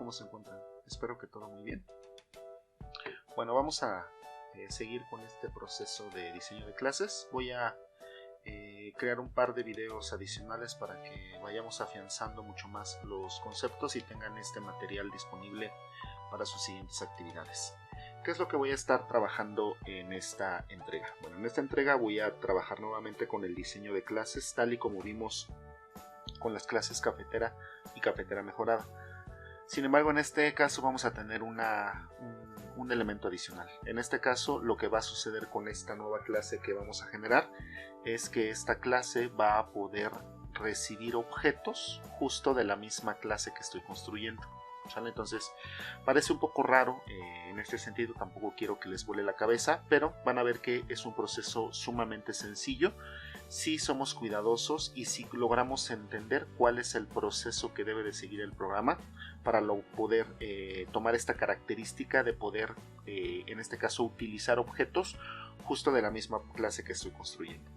¿Cómo se encuentran? Espero que todo muy bien. Bueno, vamos a seguir con este proceso de diseño de clases. Voy a crear un par de videos adicionales para que vayamos afianzando mucho más los conceptos y tengan este material disponible para sus siguientes actividades. ¿Qué es lo que voy a estar trabajando en esta entrega? Bueno, en esta entrega voy a trabajar nuevamente con el diseño de clases, tal y como vimos con las clases cafetera y cafetera mejorada. Sin embargo, en este caso vamos a tener un elemento adicional. En este caso, lo que va a suceder con esta nueva clase que vamos a generar es que esta clase va a poder recibir objetos justo de la misma clase que estoy construyendo. ¿Sale? Entonces, parece un poco raro en este sentido, tampoco quiero que les vuele la cabeza, pero van a ver que es un proceso sumamente sencillo si somos cuidadosos y si logramos entender cuál es el proceso que debe de seguir el programa para poder tomar esta característica de poder, en este caso, utilizar objetos justo de la misma clase que estoy construyendo.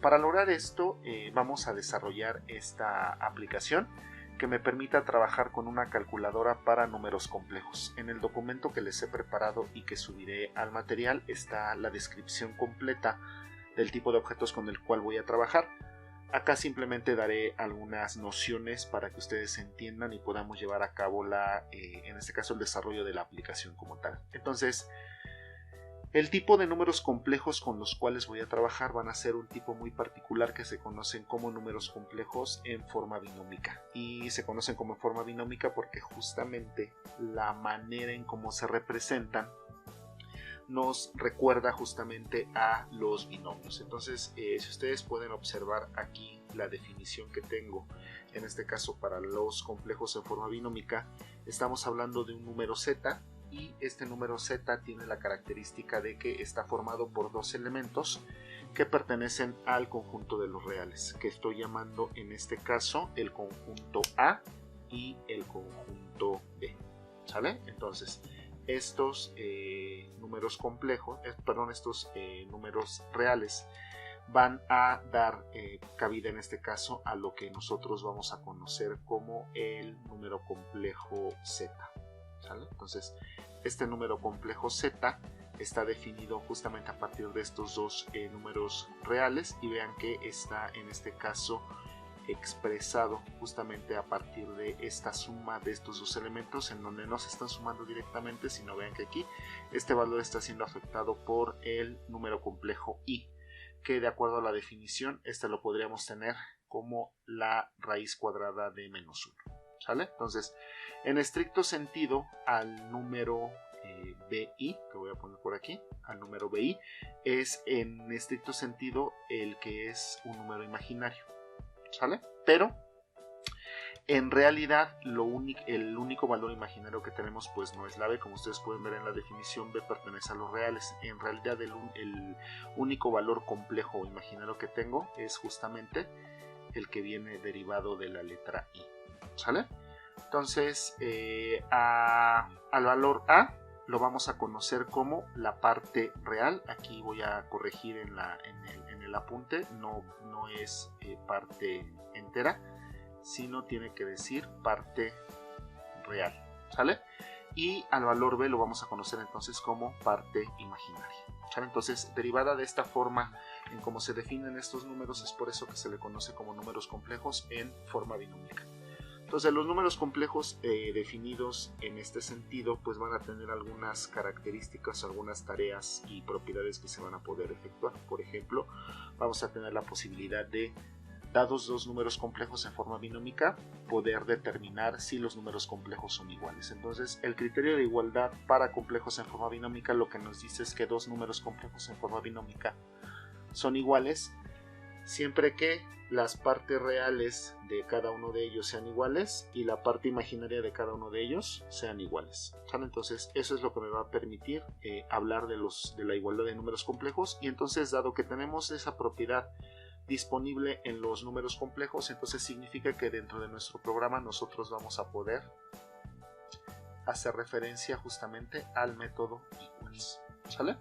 Para lograr esto, vamos a desarrollar esta aplicación que me permita trabajar con una calculadora para números complejos. En el documento que les he preparado y que subiré al material está la descripción completa del tipo de objetos con el cual voy a trabajar. Acá simplemente daré algunas nociones para que ustedes entiendan y podamos llevar a cabo en este caso el desarrollo de la aplicación como tal. Entonces, el tipo de números complejos con los cuales voy a trabajar van a ser un tipo muy particular que se conocen como números complejos en forma binómica. Y se conocen como en forma binómica porque justamente la manera en cómo se representan nos recuerda justamente a los binomios. Entonces, si ustedes pueden observar aquí la definición que tengo, en este caso para los complejos en forma binómica, estamos hablando de un número z. Y este número z tiene la característica de que está formado por dos elementos que pertenecen al conjunto de los reales, que estoy llamando en este caso el conjunto A y el conjunto B. ¿Sale? Entonces, estos números complejos, estos números reales van a dar cabida en este caso a lo que nosotros vamos a conocer como el número complejo z. ¿Sale? Entonces, este número complejo z está definido justamente a partir de estos dos números reales y vean que está en este caso expresado justamente a partir de esta suma de estos dos elementos, en donde no se están sumando directamente, sino vean que aquí este valor está siendo afectado por el número complejo i, que de acuerdo a la definición este lo podríamos tener como la raíz cuadrada de menos 1. ¿Sale? Entonces, en estricto sentido, al número BI, que voy a poner por aquí, al número BI, es en estricto sentido el que es un número imaginario. ¿Sale? Pero, en realidad, el único valor imaginario que tenemos pues no es la B, como ustedes pueden ver en la definición, B pertenece a los reales. En realidad, el único valor complejo o imaginario que tengo es justamente el que viene derivado de la letra I. ¿Sale? Entonces, al valor A lo vamos a conocer como la parte real. Aquí voy a corregir en el apunte, no es parte entera, sino tiene que decir parte real. ¿Sale? Y al valor B lo vamos a conocer entonces como parte imaginaria. ¿Sale? Entonces, derivada de esta forma en cómo se definen estos números, es por eso que se le conoce como números complejos en forma binómica. Entonces, los números complejos definidos en este sentido pues van a tener algunas características, algunas tareas y propiedades que se van a poder efectuar. Por ejemplo, vamos a tener la posibilidad de, dados dos números complejos en forma binómica, poder determinar si los números complejos son iguales. Entonces, el criterio de igualdad para complejos en forma binómica lo que nos dice es que dos números complejos en forma binómica son iguales siempre que las partes reales de cada uno de ellos sean iguales y la parte imaginaria de cada uno de ellos sean iguales. ¿Sale? Entonces, eso es lo que me va a permitir hablar de la igualdad de números complejos. Y entonces, dado que tenemos esa propiedad disponible en los números complejos, entonces significa que dentro de nuestro programa nosotros vamos a poder hacer referencia justamente al método equals. ¿Sale?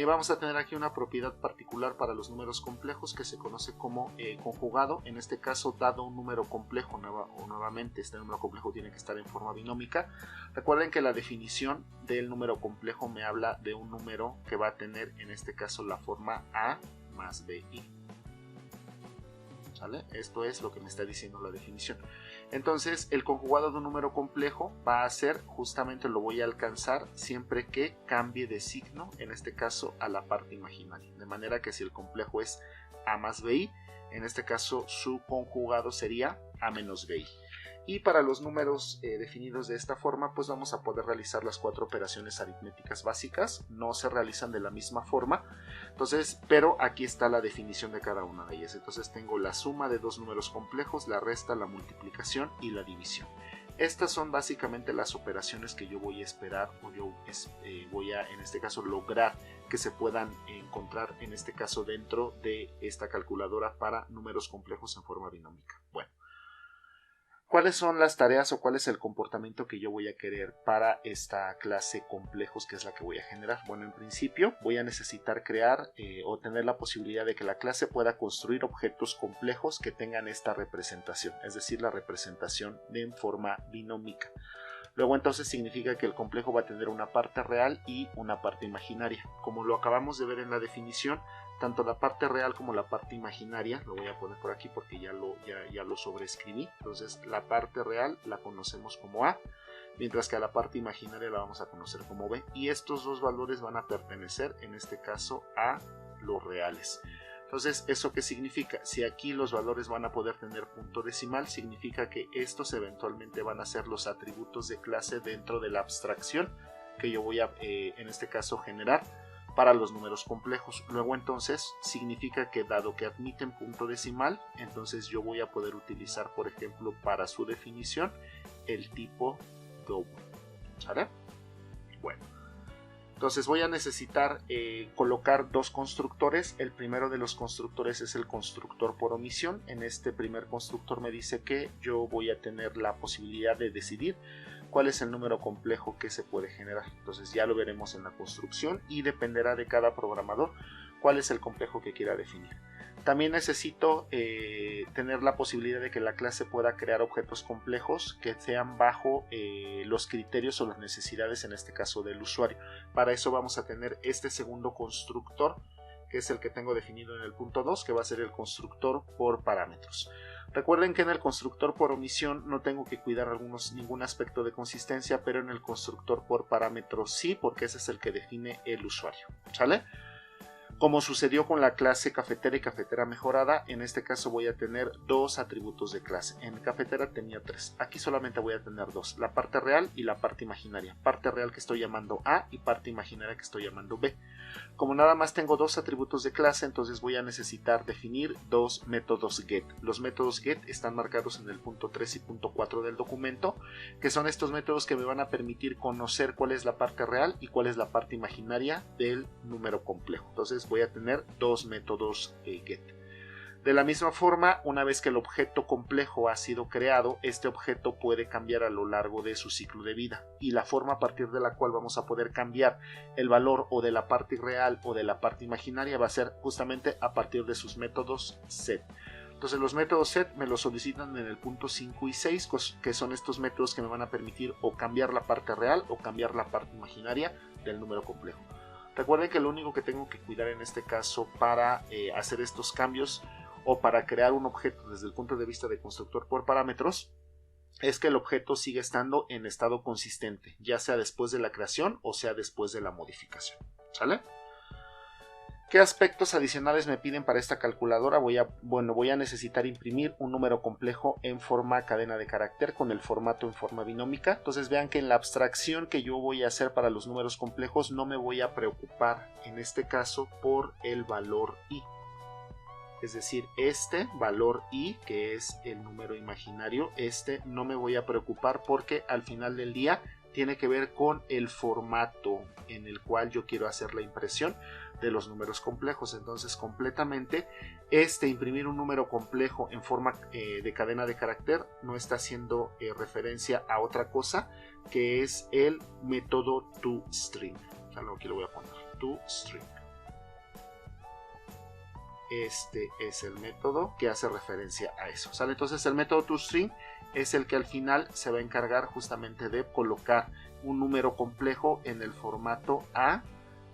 Vamos a tener aquí una propiedad particular para los números complejos que se conoce como conjugado. En este caso, dado un número complejo, nuevamente este número complejo tiene que estar en forma binómica. Recuerden que la definición del número complejo me habla de un número que va a tener en este caso la forma A más BI. ¿Sale? Esto es lo que me está diciendo la definición. Entonces, el conjugado de un número complejo va a ser, justamente lo voy a alcanzar siempre que cambie de signo, en este caso a la parte imaginaria. De manera que si el complejo es A más BI, en este caso su conjugado sería A menos BI. Y para los números definidos de esta forma, pues vamos a poder realizar las 4 operaciones aritméticas básicas. No se realizan de la misma forma, entonces, pero aquí está la definición de cada una de ellas. Entonces tengo la suma de 2 números complejos, la resta, la multiplicación y la división. Estas son básicamente las operaciones que yo voy a esperar, o yo voy a, en este caso, lograr que se puedan encontrar, en este caso, dentro de esta calculadora para números complejos en forma binómica. Bueno. ¿Cuáles son las tareas o cuál es el comportamiento que yo voy a querer para esta clase complejos, que es la que voy a generar? Bueno, en principio voy a necesitar crear o tener la posibilidad de que la clase pueda construir objetos complejos que tengan esta representación, es decir, la representación en forma binómica. Luego entonces significa que el complejo va a tener una parte real y una parte imaginaria. Como lo acabamos de ver en la definición, tanto la parte real como la parte imaginaria, lo voy a poner por aquí porque ya lo sobreescribí, entonces la parte real la conocemos como A, mientras que a la parte imaginaria la vamos a conocer como B, y estos dos valores van a pertenecer en este caso a los reales. Entonces, ¿eso qué significa? Si aquí los valores van a poder tener punto decimal, significa que estos eventualmente van a ser los atributos de clase dentro de la abstracción que yo voy a, en este caso, generar para los números complejos. Luego entonces significa que dado que admiten punto decimal, entonces yo voy a poder utilizar, por ejemplo, para su definición, el tipo double. ¿Sale? Bueno. Entonces voy a necesitar colocar 2 constructores. El primero de los constructores es el constructor por omisión. En este primer constructor me dice que yo voy a tener la posibilidad de decidir cuál es el número complejo que se puede generar. Entonces ya lo veremos en la construcción y dependerá de cada programador cuál es el complejo que quiera definir. También necesito tener la posibilidad de que la clase pueda crear objetos complejos que sean bajo los criterios o las necesidades, en este caso del usuario. Para eso vamos a tener este segundo constructor, que es el que tengo definido en el punto 2, que va a ser el constructor por parámetros. Recuerden que en el constructor por omisión no tengo que cuidar ningún aspecto de consistencia, pero en el constructor por parámetros sí, porque ese es el que define el usuario. ¿Sale? Como sucedió con la clase cafetera y cafetera mejorada, en este caso voy a tener 2 atributos de clase. En cafetera tenía 3, aquí solamente voy a tener 2, la parte real y la parte imaginaria. Parte real que estoy llamando A y parte imaginaria que estoy llamando B. Como nada más tengo 2 atributos de clase, entonces voy a necesitar definir 2 métodos get. Los métodos get están marcados en el punto 3 y punto 4 del documento, que son estos métodos que me van a permitir conocer cuál es la parte real y cuál es la parte imaginaria del número complejo. Entonces voy a tener 2 métodos get. De la misma forma, una vez que el objeto complejo ha sido creado, este objeto puede cambiar a lo largo de su ciclo de vida, y la forma a partir de la cual vamos a poder cambiar el valor o de la parte real o de la parte imaginaria va a ser justamente a partir de sus métodos set. Entonces los métodos set me los solicitan en el punto 5 y 6, que son estos métodos que me van a permitir o cambiar la parte real o cambiar la parte imaginaria del número complejo. Recuerden que lo único que tengo que cuidar en este caso para hacer estos cambios o para crear un objeto desde el punto de vista de constructor por parámetros es que el objeto siga estando en estado consistente, ya sea después de la creación o sea después de la modificación. ¿Sale? ¿Qué aspectos adicionales me piden para esta calculadora? Voy a necesitar imprimir un número complejo en forma cadena de carácter con el formato en forma binómica. Entonces vean que en la abstracción que yo voy a hacer para los números complejos no me voy a preocupar en este caso por el valor i. Es decir, este valor i, que es el número imaginario, no me voy a preocupar porque al final del día tiene que ver con el formato en el cual yo quiero hacer la impresión de los números complejos. Entonces completamente imprimir un número complejo en forma de cadena de carácter no está haciendo referencia a otra cosa, que es el método toString. Aquí lo voy a poner toString. Este es el método que hace referencia a eso, ¿sale? Entonces el método toString es el que al final se va a encargar justamente de colocar un número complejo en el formato A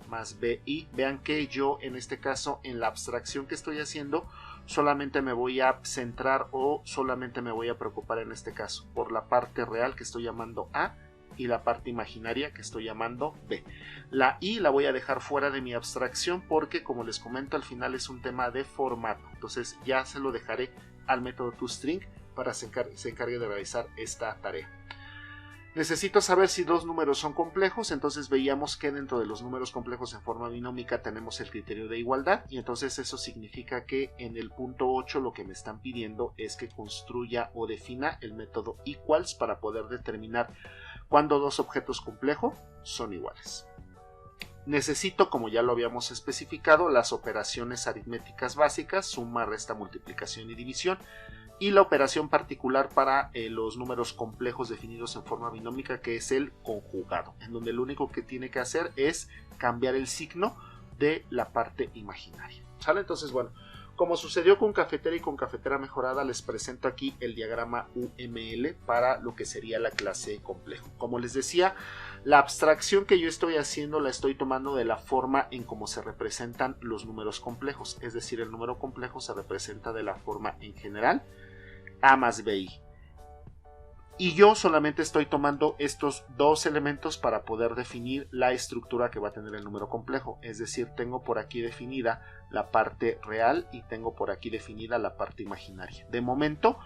más B. Y vean que yo en este caso, en la abstracción que estoy haciendo, solamente me voy a centrar o solamente me voy a preocupar en este caso por la parte real que estoy llamando A y la parte imaginaria que estoy llamando B. La I la voy a dejar fuera de mi abstracción porque, como les comento, al final es un tema de formato. Entonces ya se lo dejaré al método toString para se encargue de realizar esta tarea. Necesito saber si dos números son complejos. Entonces veíamos que dentro de los números complejos en forma binómica tenemos el criterio de igualdad, y entonces eso significa que en el punto 8 lo que me están pidiendo es que construya o defina el método equals para poder determinar cuando dos objetos complejos son iguales. Necesito, como ya lo habíamos especificado, las operaciones aritméticas básicas, suma, resta, multiplicación y división, y la operación particular para los números complejos definidos en forma binómica, que es el conjugado, en donde lo único que tiene que hacer es cambiar el signo de la parte imaginaria, ¿sale? Entonces, bueno, como sucedió con cafetera y con cafetera mejorada, les presento aquí el diagrama UML para lo que sería la clase complejo. Como les decía, la abstracción que yo estoy haciendo la estoy tomando de la forma en cómo se representan los números complejos, es decir, el número complejo se representa de la forma en general A más BI. Y yo solamente estoy tomando estos dos elementos para poder definir la estructura que va a tener el número complejo. Es decir, tengo por aquí definida la parte real y tengo por aquí definida la parte imaginaria. De momento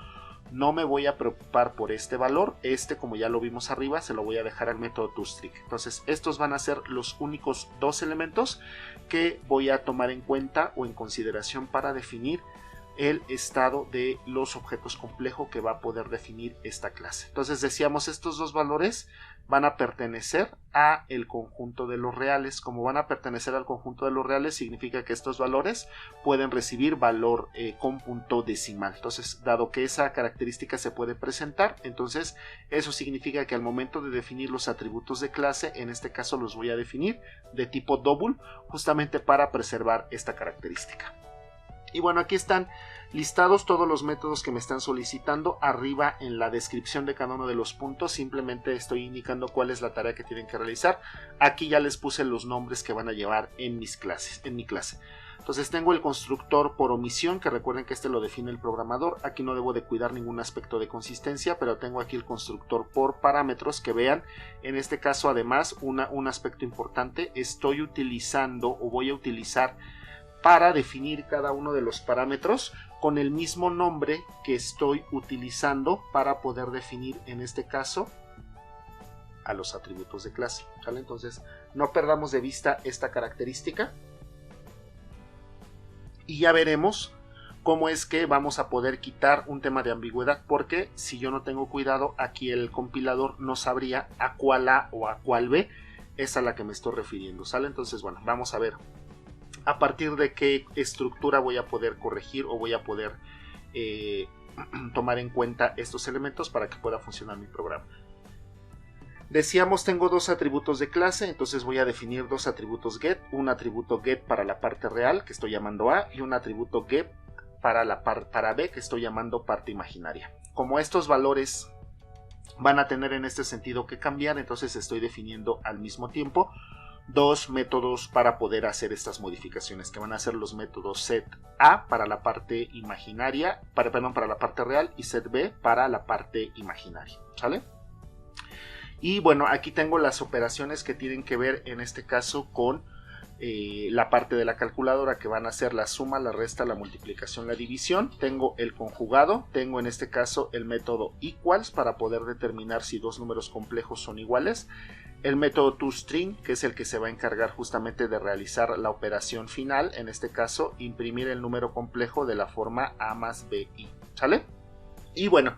no me voy a preocupar por este valor. Como ya lo vimos arriba, se lo voy a dejar al método toString. Entonces estos van a ser los únicos dos elementos que voy a tomar en cuenta o en consideración para definir el estado de los objetos complejos que va a poder definir esta clase. Entonces decíamos, estos dos valores van a pertenecer a el conjunto de los reales. Como van a pertenecer al conjunto de los reales, significa que estos valores pueden recibir valor con punto decimal. Entonces, dado que esa característica se puede presentar, entonces eso significa que al momento de definir los atributos de clase, en este caso los voy a definir de tipo double, justamente para preservar esta característica. Y bueno, aquí están listados todos los métodos que me están solicitando. Arriba en la descripción de cada uno de los puntos simplemente estoy indicando cuál es la tarea que tienen que realizar. Aquí ya les puse los nombres que van a llevar en mi clase. Entonces tengo el constructor por omisión, que recuerden que este lo define el programador. Aquí no debo de cuidar ningún aspecto de consistencia, pero tengo aquí el constructor por parámetros, que vean, en este caso además un aspecto importante, estoy utilizando o voy a utilizar para definir cada uno de los parámetros con el mismo nombre que estoy utilizando para poder definir en este caso a los atributos de clase, ¿vale? Entonces no perdamos de vista esta característica y ya veremos cómo es que vamos a poder quitar un tema de ambigüedad, porque si yo no tengo cuidado, aquí el compilador no sabría a cuál A o a cuál B es a la que me estoy refiriendo, ¿sale? Entonces, bueno, vamos a ver a partir de qué estructura voy a poder corregir o voy a poder tomar en cuenta estos elementos para que pueda funcionar mi programa. Decíamos, tengo dos atributos de clase, entonces voy a definir dos atributos get, un atributo get para la parte real que estoy llamando A y un atributo get para B que estoy llamando parte imaginaria. Como estos valores van a tener en este sentido que cambiar, entonces estoy definiendo al mismo tiempo dos métodos para poder hacer estas modificaciones, que van a ser los métodos setA para la parte imaginaria, para la parte real, y setB para la parte imaginaria, ¿sale? Y bueno, aquí tengo las operaciones que tienen que ver en este caso con la parte de la calculadora, que van a ser la suma, la resta, la multiplicación, la división. Tengo el conjugado, tengo en este caso el método equals para poder determinar si dos números complejos son iguales. El método toString, que es el que se va a encargar justamente de realizar la operación final, en este caso imprimir el número complejo de la forma A más BI, ¿sale? Y bueno,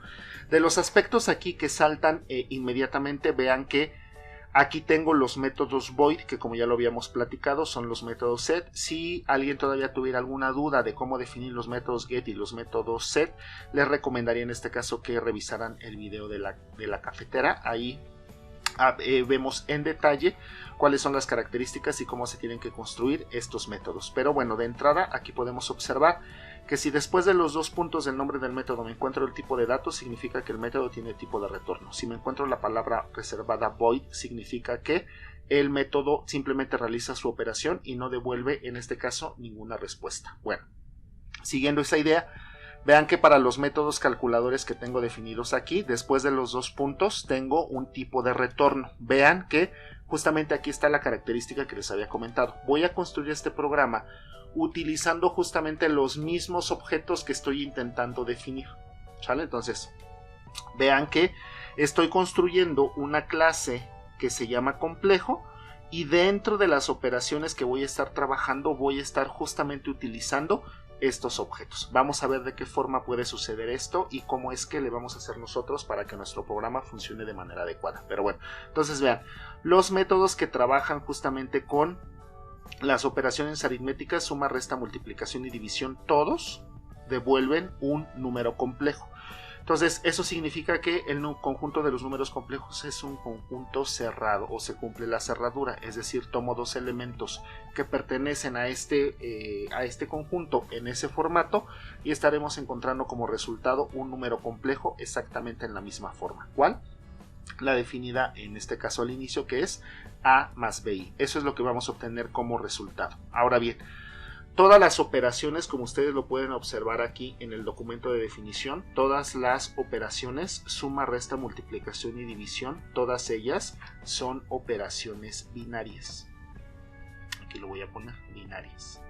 de los aspectos aquí que saltan inmediatamente, vean que aquí tengo los métodos void, que como ya lo habíamos platicado son los métodos set. Si alguien todavía tuviera alguna duda de cómo definir los métodos get y los métodos set, les recomendaría en este caso que revisaran el video de la cafetera. Ahí vemos en detalle cuáles son las características y cómo se tienen que construir estos métodos. Pero bueno, de entrada aquí podemos observar que si después de los dos puntos del nombre del método me encuentro el tipo de datos, significa que el método tiene tipo de retorno. Si me encuentro la palabra reservada void, significa que el método simplemente realiza su operación y no devuelve en este caso ninguna respuesta. Bueno, siguiendo esa idea, vean que para los métodos calculadores que tengo definidos aquí, después de los dos puntos tengo un tipo de retorno. Vean que justamente aquí está la característica que les había comentado. Voy a construir este programa utilizando justamente los mismos objetos que estoy intentando definir, ¿sale? Entonces, vean que estoy construyendo una clase que se llama complejo y dentro de las operaciones que voy a estar trabajando voy a estar justamente utilizando estos objetos. Vamos a ver de qué forma puede suceder esto y cómo es que le vamos a hacer nosotros para que nuestro programa funcione de manera adecuada. Pero bueno, entonces vean, los métodos que trabajan justamente con las operaciones aritméticas, suma, resta, multiplicación y división, todos devuelven un número complejo. Entonces eso significa que el conjunto de los números complejos es un conjunto cerrado o se cumple la cerradura, es decir, tomo dos elementos que pertenecen a este conjunto en ese formato y estaremos encontrando como resultado un número complejo exactamente en la misma forma. ¿Cuál? La definida en este caso al inicio, que es A más BI. Eso es lo que vamos a obtener como resultado. Ahora bien, todas las operaciones, como ustedes lo pueden observar aquí en el documento de definición, todas las operaciones, suma, resta, multiplicación y división, todas ellas son operaciones binarias. Aquí lo voy a poner, binarias.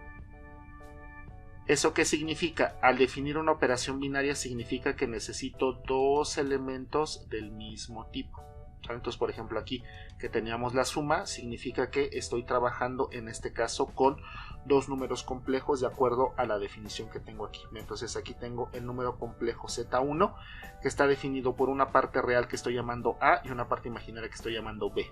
¿Eso qué significa? Al definir una operación binaria significa que necesito dos elementos del mismo tipo. Entonces, por ejemplo, aquí que teníamos la suma, significa que estoy trabajando en este caso con dos números complejos de acuerdo a la definición que tengo aquí. Entonces aquí tengo el número complejo Z1 que está definido por una parte real que estoy llamando A y una parte imaginaria que estoy llamando B.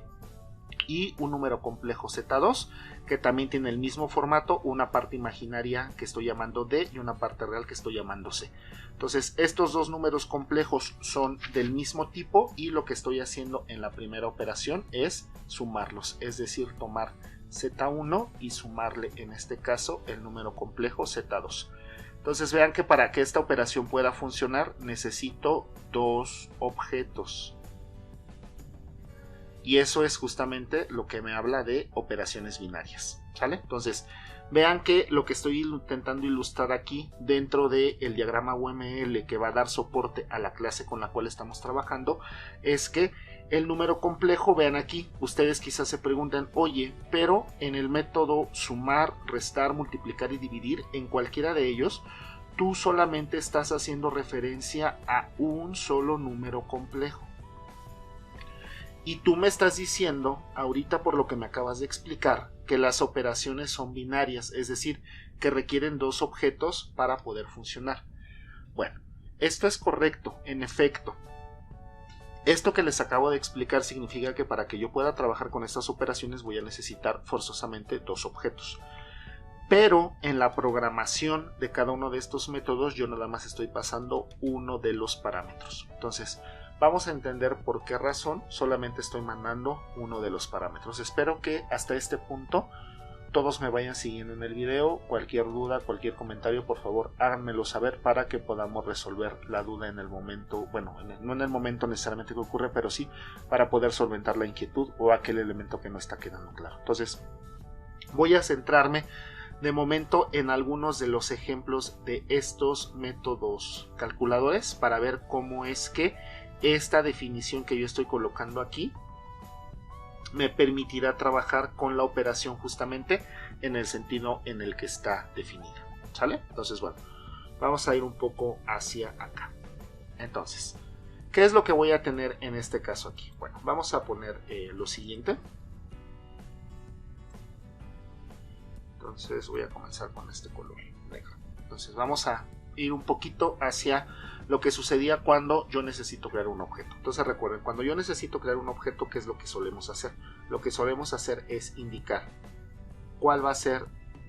Y un número complejo Z2 que también tiene el mismo formato, una parte imaginaria que estoy llamando D y una parte real que estoy llamando C. Entonces estos dos números complejos son del mismo tipo y lo que estoy haciendo en la primera operación es sumarlos, es decir, tomar Z1 y sumarle en este caso el número complejo Z2. Entonces vean que para que esta operación pueda funcionar necesito dos objetos. Y eso es justamente lo que me habla de operaciones binarias, ¿sale? Entonces, vean que lo que estoy intentando ilustrar aquí dentro del diagrama UML que va a dar soporte a la clase con la cual estamos trabajando es que el número complejo, vean aquí, ustedes quizás se preguntan, oye, pero en el método sumar, restar, multiplicar y dividir, en cualquiera de ellos, tú solamente estás haciendo referencia a un solo número complejo. Y tú me estás diciendo, ahorita por lo que me acabas de explicar, que las operaciones son binarias, es decir, que requieren dos objetos para poder funcionar. Bueno, esto es correcto, en efecto. Esto que les acabo de explicar significa que para que yo pueda trabajar con estas operaciones voy a necesitar forzosamente dos objetos. Pero en la programación de cada uno de estos métodos yo nada más estoy pasando uno de los parámetros. Entonces, vamos a entender por qué razón solamente estoy mandando uno de los parámetros. Espero que hasta este punto todos me vayan siguiendo en el video. Cualquier duda, cualquier comentario, por favor háganmelo saber para que podamos resolver la duda en el momento, bueno, no en el momento necesariamente que ocurre, pero sí para poder solventar la inquietud o aquel elemento que no está quedando claro. Entonces, voy a centrarme de momento en algunos de los ejemplos de estos métodos calculadores para ver cómo es que esta definición que yo estoy colocando aquí me permitirá trabajar con la operación justamente en el sentido en el que está definida, ¿sale? Entonces, bueno, vamos a ir un poco hacia acá. Entonces, ¿qué es lo que voy a tener en este caso aquí? Bueno, vamos a poner lo siguiente. Entonces voy a comenzar con este color negro. Entonces vamos a ir un poquito hacia lo que sucedía cuando yo necesito crear un objeto. Entonces recuerden, cuando yo necesito crear un objeto, ¿qué es lo que solemos hacer? Lo que solemos hacer es indicar cuál va a ser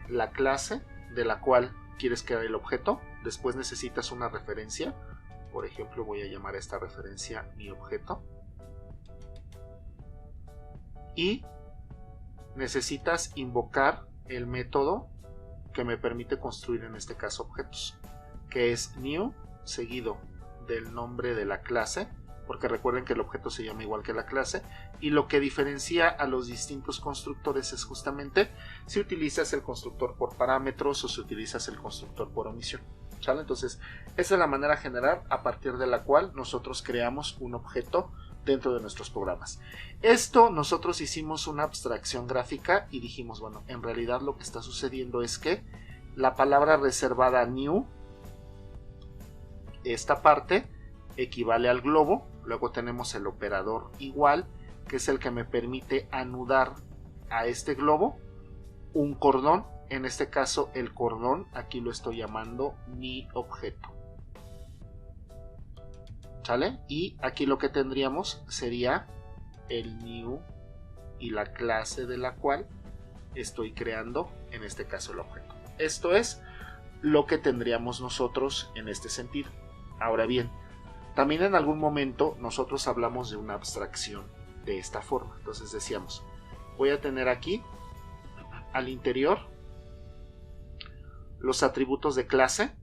la clase de la cual quieres crear el objeto. Después necesitas una referencia. Por ejemplo, voy a llamar a esta referencia mi objeto. y necesitas invocar el método que me permite construir en este caso objetos, que es new seguido del nombre de la clase, porque recuerden que el objeto se llama igual que la clase, y lo que diferencia a los distintos constructores es justamente si utilizas el constructor por parámetros o si utilizas el constructor por omisión. ¿Sale? Entonces, esa es la manera general a partir de la cual nosotros creamos un objeto dentro de nuestros programas. Esto nosotros hicimos una abstracción gráfica y dijimos, bueno, en realidad lo que está sucediendo es que la palabra reservada new, esta parte equivale al globo, luego tenemos el operador igual, que es el que me permite anudar a este globo un cordón. En este caso el cordón aquí lo estoy llamando mi objeto. ¿Sale? Y aquí lo que tendríamos sería el new y la clase de la cual estoy creando en este caso el objeto. Esto es lo que tendríamos nosotros en este sentido. Ahora bien, también en algún momento nosotros hablamos de una abstracción de esta forma. Entonces decíamos, voy a tener aquí al interior los atributos de clase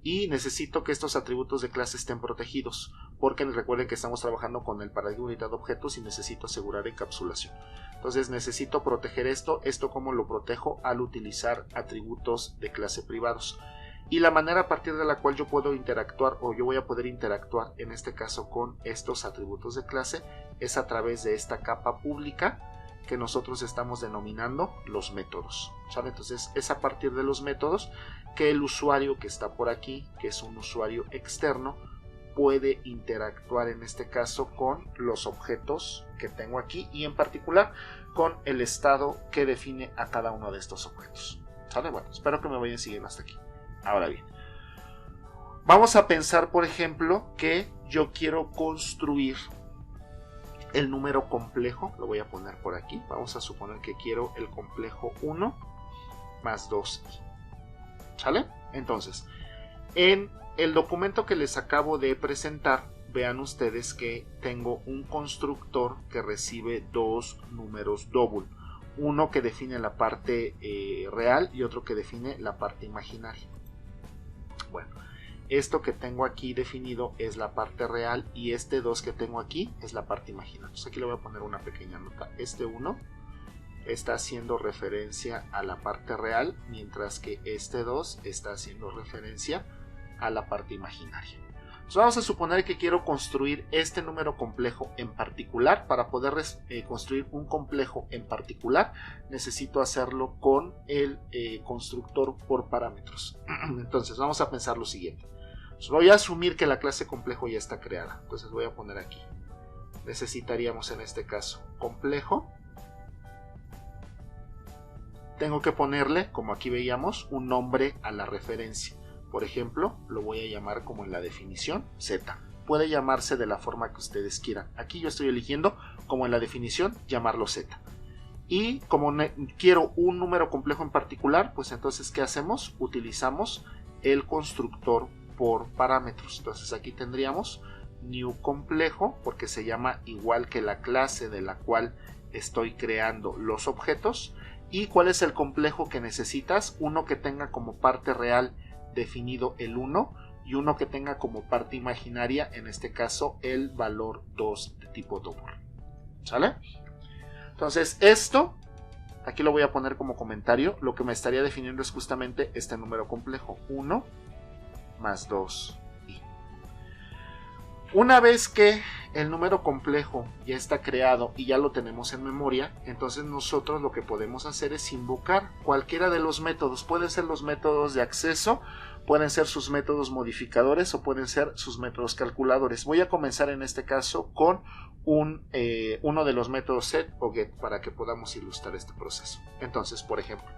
y necesito que estos atributos de clase estén protegidos, porque recuerden que estamos trabajando con el paradigma unidad de objetos y necesito asegurar encapsulación. Entonces necesito proteger esto. ¿Cómo lo protejo? Al utilizar atributos de clase privados. Y la manera a partir de la cual yo puedo interactuar, o yo voy a poder interactuar en este caso con estos atributos de clase, es a través de esta capa pública que nosotros estamos denominando los métodos. ¿Sale? Entonces es a partir de los métodos que el usuario que está por aquí, que es un usuario externo, puede interactuar en este caso con los objetos que tengo aquí y en particular con el estado que define a cada uno de estos objetos. ¿Sale? Bueno, espero que me vayan siguiendo hasta aquí. Ahora bien, vamos a pensar, por ejemplo, que yo quiero construir el número complejo. Lo voy a poner por aquí. Vamos a suponer que quiero el complejo 1 más 2i. ¿Sale? Entonces, en el documento que les acabo de presentar, vean ustedes que tengo un constructor que recibe dos números double. Uno que define la parte real y otro que define la parte imaginaria. Bueno, esto que tengo aquí definido es la parte real y este 2 que tengo aquí es la parte imaginaria. Entonces aquí le voy a poner una pequeña nota. Este 1 está haciendo referencia a la parte real, mientras que este 2 está haciendo referencia a la parte imaginaria. Entonces vamos a suponer que quiero construir este número complejo en particular. Para poder construir un complejo en particular, necesito hacerlo con el constructor por parámetros. Entonces vamos a pensar lo siguiente. Pues voy a asumir que la clase complejo ya está creada. Entonces voy a poner aquí. Necesitaríamos en este caso complejo. Tengo que ponerle, como aquí veíamos, un nombre a la referencia. Por ejemplo, lo voy a llamar como en la definición Z. Puede llamarse de la forma que ustedes quieran. Aquí yo estoy eligiendo, como en la definición, llamarlo Z. Y como quiero un número complejo en particular, pues entonces, ¿qué hacemos? Utilizamos el constructor por parámetros. Entonces aquí tendríamos new complejo, porque se llama igual que la clase de la cual estoy creando los objetos. ¿Y cuál es el complejo que necesitas? Uno que tenga como parte real definido el 1 y uno que tenga como parte imaginaria, en este caso el valor 2 de tipo double. ¿Sale? Entonces esto, aquí lo voy a poner como comentario, lo que me estaría definiendo es justamente este número complejo, 1 más 2i. Una vez que el número complejo ya está creado y ya lo tenemos en memoria, entonces nosotros lo que podemos hacer es invocar cualquiera de los métodos. Pueden ser los métodos de acceso, pueden ser sus métodos modificadores o pueden ser sus métodos calculadores. Voy a comenzar en este caso con uno de los métodos set o get para que podamos ilustrar este proceso. Entonces, por ejemplo,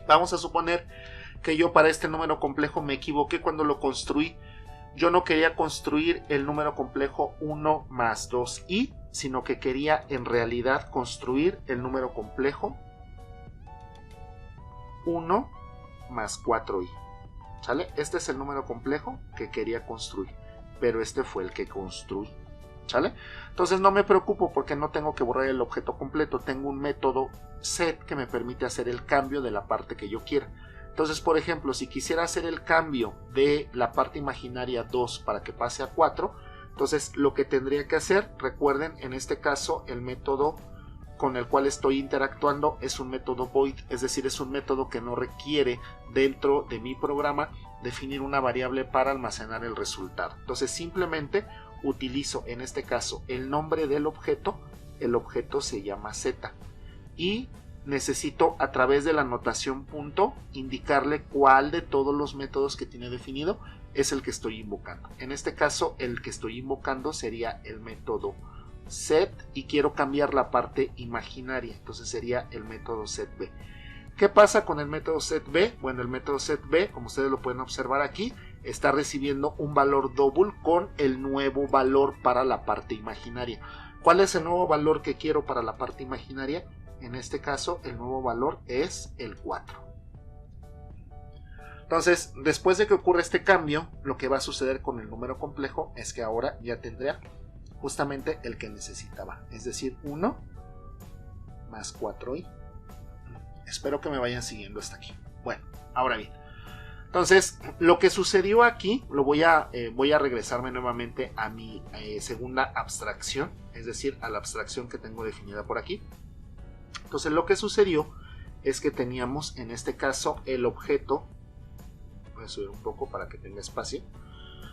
vamos a suponer que yo para este número complejo me equivoqué cuando lo construí. Yo no quería construir el número complejo 1 más 2i, sino que quería en realidad construir el número complejo 1 más 4i. ¿Sale? Este es el número complejo que quería construir, pero este fue el que construí. ¿sale? Entonces no me preocupo porque no tengo que borrar el objeto completo, tengo un método set que me permite hacer el cambio de la parte que yo quiera. Entonces, por ejemplo, si quisiera hacer el cambio de la parte imaginaria 2 para que pase a 4, entonces lo que tendría que hacer, recuerden, en este caso el método con el cual estoy interactuando es un método void, es decir, es un método que no requiere dentro de mi programa definir una variable para almacenar el resultado. Entonces simplemente utilizo en este caso el nombre del objeto, el objeto se llama z, y necesito a través de la notación punto indicarle cuál de todos los métodos que tiene definido es el que estoy invocando. En este caso el que estoy invocando sería el método set y quiero cambiar la parte imaginaria, entonces sería el método setB. ¿Qué pasa con el método setB? Bueno, el método setB, como ustedes lo pueden observar aquí, está recibiendo un valor double con el nuevo valor para la parte imaginaria. ¿Cuál es el nuevo valor que quiero para la parte imaginaria? En este caso el nuevo valor es el 4. Entonces, después de que ocurra este cambio, lo que va a suceder con el número complejo es que ahora ya tendría justamente el que necesitaba, es decir, 1 más 4i. Espero que me vayan siguiendo hasta aquí. Bueno, ahora bien, entonces lo que sucedió aquí, voy a regresarme nuevamente a mi segunda abstracción, es decir, a la abstracción que tengo definida por aquí. Entonces lo que sucedió es que teníamos en este caso el objeto, voy a subir un poco para que tenga espacio.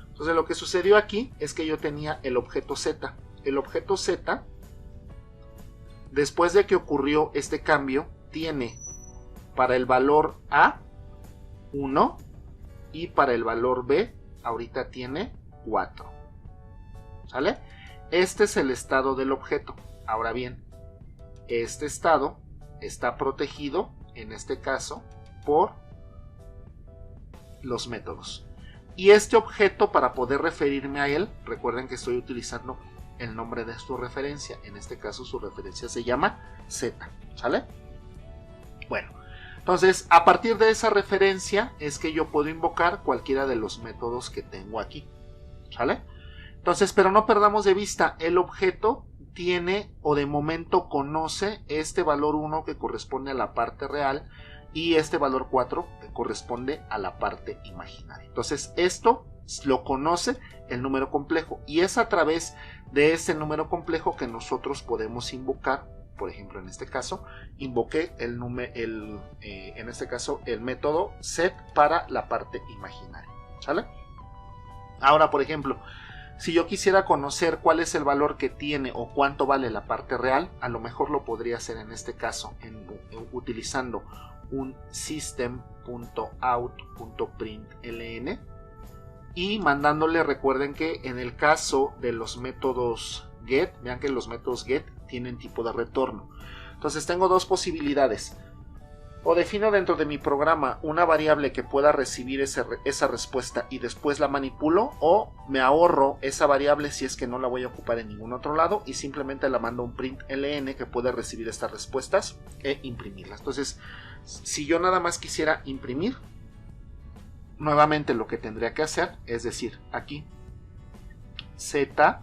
Entonces lo que sucedió aquí es que yo tenía el objeto z. El objeto z, después de que ocurrió este cambio, tiene para el valor a 1 y para el valor b ahorita tiene 4. ¿Sale? Este es el estado del objeto. Ahora bien, este estado está protegido en este caso por los métodos. Y este objeto, para poder referirme a él, recuerden que estoy utilizando el nombre de su referencia. En este caso su referencia se llama z. ¿Sale? Bueno, entonces a partir de esa referencia es que yo puedo invocar cualquiera de los métodos que tengo aquí. ¿Sale? Entonces, pero no perdamos de vista, el objeto tiene o de momento conoce este valor 1 que corresponde a la parte real y este valor 4 que corresponde a la parte imaginaria. Entonces esto lo conoce el número complejo y es a través de este número complejo que nosotros podemos invocar. Por ejemplo, en este caso invoqué en este caso el método set para la parte imaginaria. ¿Sale? Ahora, por ejemplo, si yo quisiera conocer cuál es el valor que tiene o cuánto vale la parte real, a lo mejor lo podría hacer en este caso utilizando un system.out.println y mandándole, recuerden que en el caso de los métodos get, vean que los métodos get tienen tipo de retorno. Entonces tengo dos posibilidades: o defino dentro de mi programa una variable que pueda recibir esa respuesta y después la manipulo, o me ahorro esa variable si es que no la voy a ocupar en ningún otro lado y simplemente la mando a un println que puede recibir estas respuestas e imprimirlas. Entonces, si yo nada más quisiera imprimir, nuevamente lo que tendría que hacer es decir aquí z.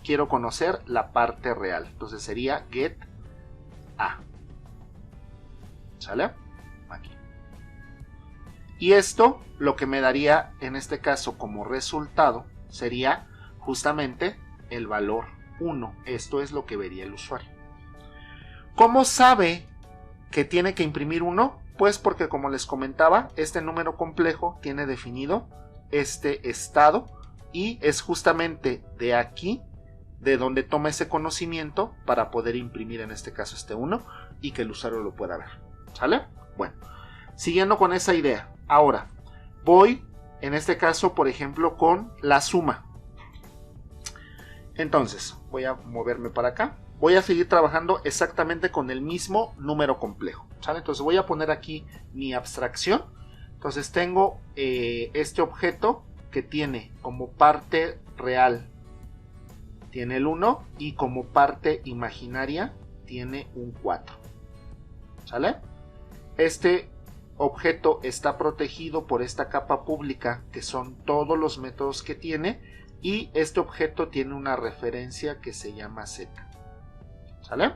Quiero conocer la parte real, entonces sería get a. ¿Sale? Aquí. Y esto lo que me daría en este caso como resultado sería justamente el valor 1. Esto es lo que vería el usuario. ¿Cómo sabe que tiene que imprimir 1? Pues porque, como les comentaba, este número complejo tiene definido este estado y es justamente de aquí de donde toma ese conocimiento para poder imprimir en este caso este 1 y que el usuario lo pueda ver. ¿Sale? Bueno, siguiendo con esa idea, ahora voy en este caso, por ejemplo, con la suma. Entonces voy a moverme para acá, voy a seguir trabajando exactamente con el mismo número complejo. ¿Sale? Entonces voy a poner aquí mi abstracción. Entonces tengo este objeto que tiene como parte real tiene el 1 y como parte imaginaria tiene un 4. ¿Sale? Este objeto está protegido por esta capa pública que son todos los métodos que tiene y este objeto tiene una referencia que se llama z. ¿Sale?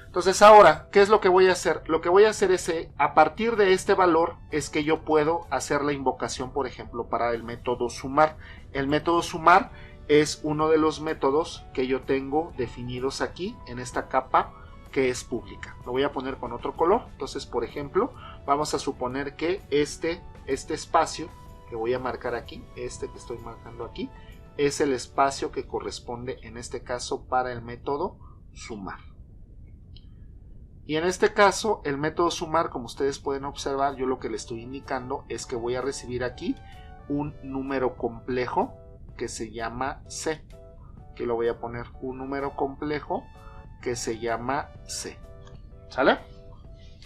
Entonces ahora, ¿qué es lo que voy a hacer? Lo que voy a hacer es, a partir de este valor, es que yo puedo hacer la invocación, por ejemplo, para el método sumar. El método sumar es uno de los métodos que yo tengo definidos aquí, en esta capa, que es pública. Lo voy a poner con otro color. Entonces, por ejemplo, vamos a suponer que este espacio que voy a marcar aquí, este que estoy marcando aquí, es el espacio que corresponde en este caso para el método sumar. Y en este caso, el método sumar, como ustedes pueden observar, yo lo que le estoy indicando es que voy a recibir aquí un número complejo que se llama C. Que lo voy a poner un número complejo que se llama C. ¿Sale?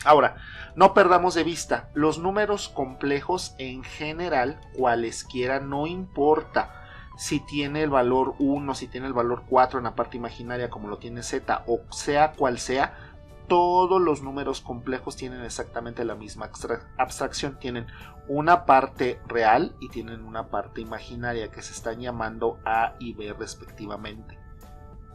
Ahora, no perdamos de vista, los números complejos en general, cualesquiera, no importa si tiene el valor 1, si tiene el valor 4 en la parte imaginaria como lo tiene Z, o sea cual sea, todos los números complejos tienen exactamente la misma abstracción, tienen una parte real y tienen una parte imaginaria que se están llamando A y B respectivamente.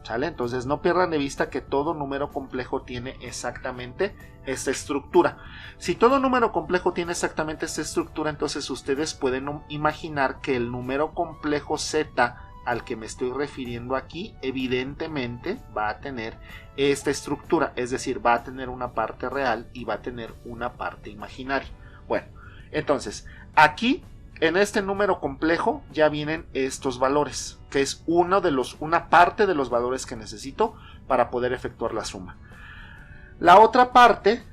¿Sale? Entonces no pierdan de vista que todo número complejo tiene exactamente esta estructura. Si todo número complejo tiene exactamente esta estructura, entonces ustedes pueden imaginar que el número complejo Z al que me estoy refiriendo aquí, evidentemente va a tener esta estructura, es decir, va a tener una parte real y va a tener una parte imaginaria. Bueno, entonces, aquí en este número complejo ya vienen estos valores, que es una parte de los valores que necesito para poder efectuar la suma. La otra parte,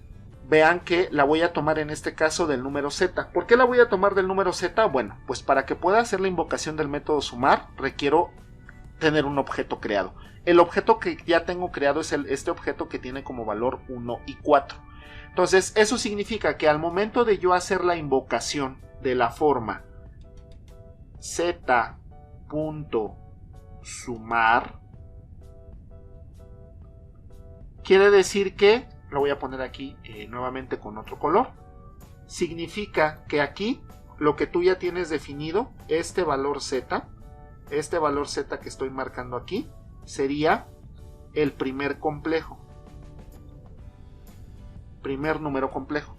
vean que la voy a tomar en este caso del número z. ¿Por qué la voy a tomar del número z? Bueno, pues para que pueda hacer la invocación del método sumar, requiero tener un objeto creado. El objeto que ya tengo creado es este objeto que tiene como valor 1 y 4. Entonces, eso significa que al momento de yo hacer la invocación de la forma z.sumar, quiere decir que, lo voy a poner aquí nuevamente con otro color, significa que aquí lo que tú ya tienes definido, este valor z que estoy marcando aquí, sería el primer complejo, primer número complejo.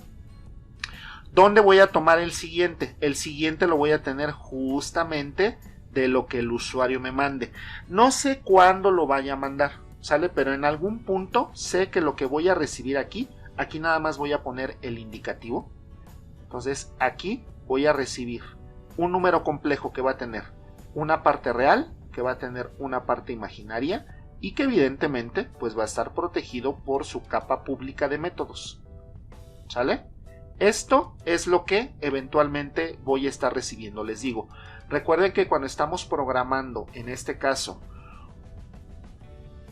¿Dónde voy a tomar el siguiente? El siguiente lo voy a tener justamente de lo que el usuario me mande. No sé cuándo lo vaya a mandar, ¿sale? Pero en algún punto sé que lo que voy a recibir aquí nada más voy a poner el indicativo. Entonces aquí voy a recibir un número complejo que va a tener una parte real, que va a tener una parte imaginaria y que evidentemente pues va a estar protegido por su capa pública de métodos. ¿Sale? Esto es lo que eventualmente voy a estar recibiendo. Les digo, recuerden que cuando estamos programando, en este caso,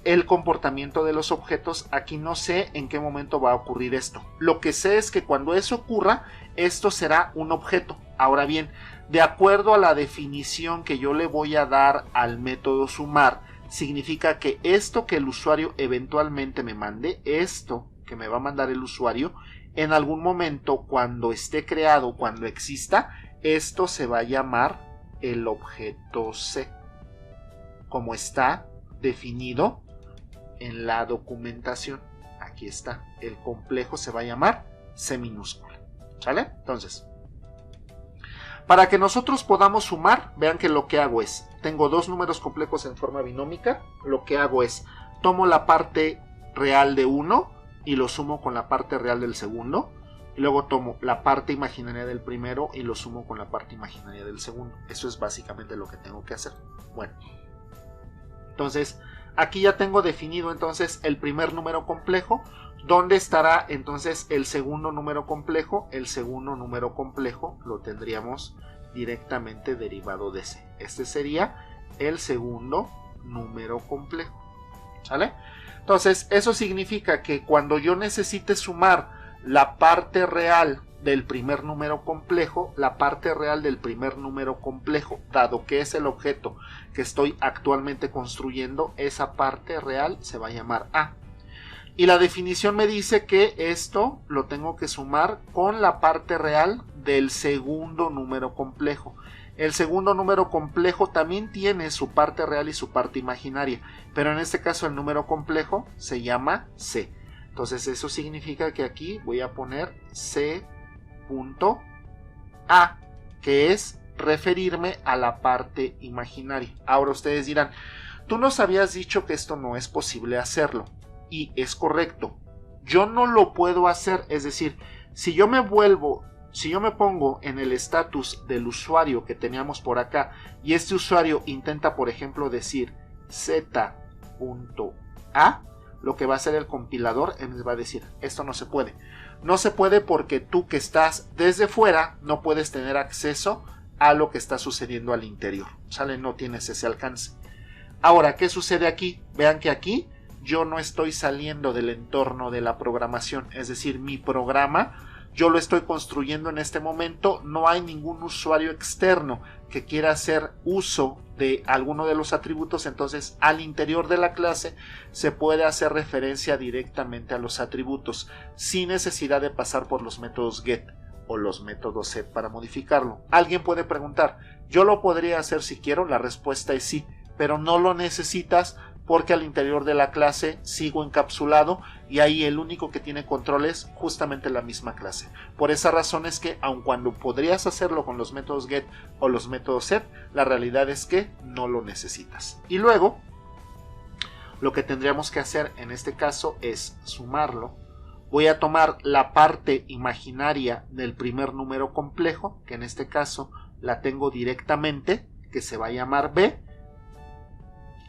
el comportamiento de los objetos, aquí no sé en qué momento va a ocurrir esto. Lo que sé es que cuando eso ocurra, esto será un objeto. Ahora bien, de acuerdo a la definición que yo le voy a dar al método sumar, significa que esto que el usuario eventualmente me mande, esto que me va a mandar el usuario, en algún momento cuando esté creado, cuando exista, esto se va a llamar el objeto C, como está definido en la documentación. Aquí está, el complejo se va a llamar C minúscula. ¿Sale? Entonces, para que nosotros podamos sumar, vean que lo que hago es, tengo dos números complejos en forma binómica, lo que hago es, tomo la parte real de uno y lo sumo con la parte real del segundo, y luego tomo la parte imaginaria del primero y lo sumo con la parte imaginaria del segundo. Eso es básicamente lo que tengo que hacer. Bueno, entonces aquí ya tengo definido entonces el primer número complejo. ¿Dónde estará entonces el segundo número complejo? El segundo número complejo lo tendríamos directamente derivado de C. Este sería el segundo número complejo. ¿Sale? Entonces, eso significa que cuando yo necesite sumar la parte real del primer número complejo, la parte real del primer número complejo, dado que es el objeto que estoy actualmente construyendo, esa parte real se va a llamar A. Y la definición me dice que esto lo tengo que sumar con la parte real del segundo número complejo. El segundo número complejo también tiene su parte real y su parte imaginaria, pero en este caso el número complejo se llama C. Entonces eso significa que aquí voy a poner C.A, que es referirme a la parte imaginaria. Ahora ustedes dirán, tú nos habías dicho que esto no es posible hacerlo, y es correcto. Yo no lo puedo hacer, es decir, si yo me pongo en el estatus del usuario que teníamos por acá y este usuario intenta, por ejemplo, decir Z.A, lo que va a hacer el compilador va a decir, esto no se puede. No se puede porque tú que estás desde fuera no puedes tener acceso a lo que está sucediendo al interior, ¿sale? No tienes ese alcance. Ahora, ¿qué sucede aquí? Vean que aquí yo no estoy saliendo del entorno de la programación, es decir, mi programa yo lo estoy construyendo en este momento, no hay ningún usuario externo que quiera hacer uso de alguno de los atributos, entonces al interior de la clase se puede hacer referencia directamente a los atributos sin necesidad de pasar por los métodos get o los métodos set para modificarlo. Alguien puede preguntar, ¿yo lo podría hacer si quiero? La respuesta es sí, pero no lo necesitas porque al interior de la clase sigo encapsulado y ahí el único que tiene control es justamente la misma clase. Por esa razón es que aun cuando podrías hacerlo con los métodos get o los métodos set, la realidad es que no lo necesitas. Y luego lo que tendríamos que hacer en este caso es sumarlo. Voy a tomar la parte imaginaria del primer número complejo, que en este caso la tengo directamente, que se va a llamar B,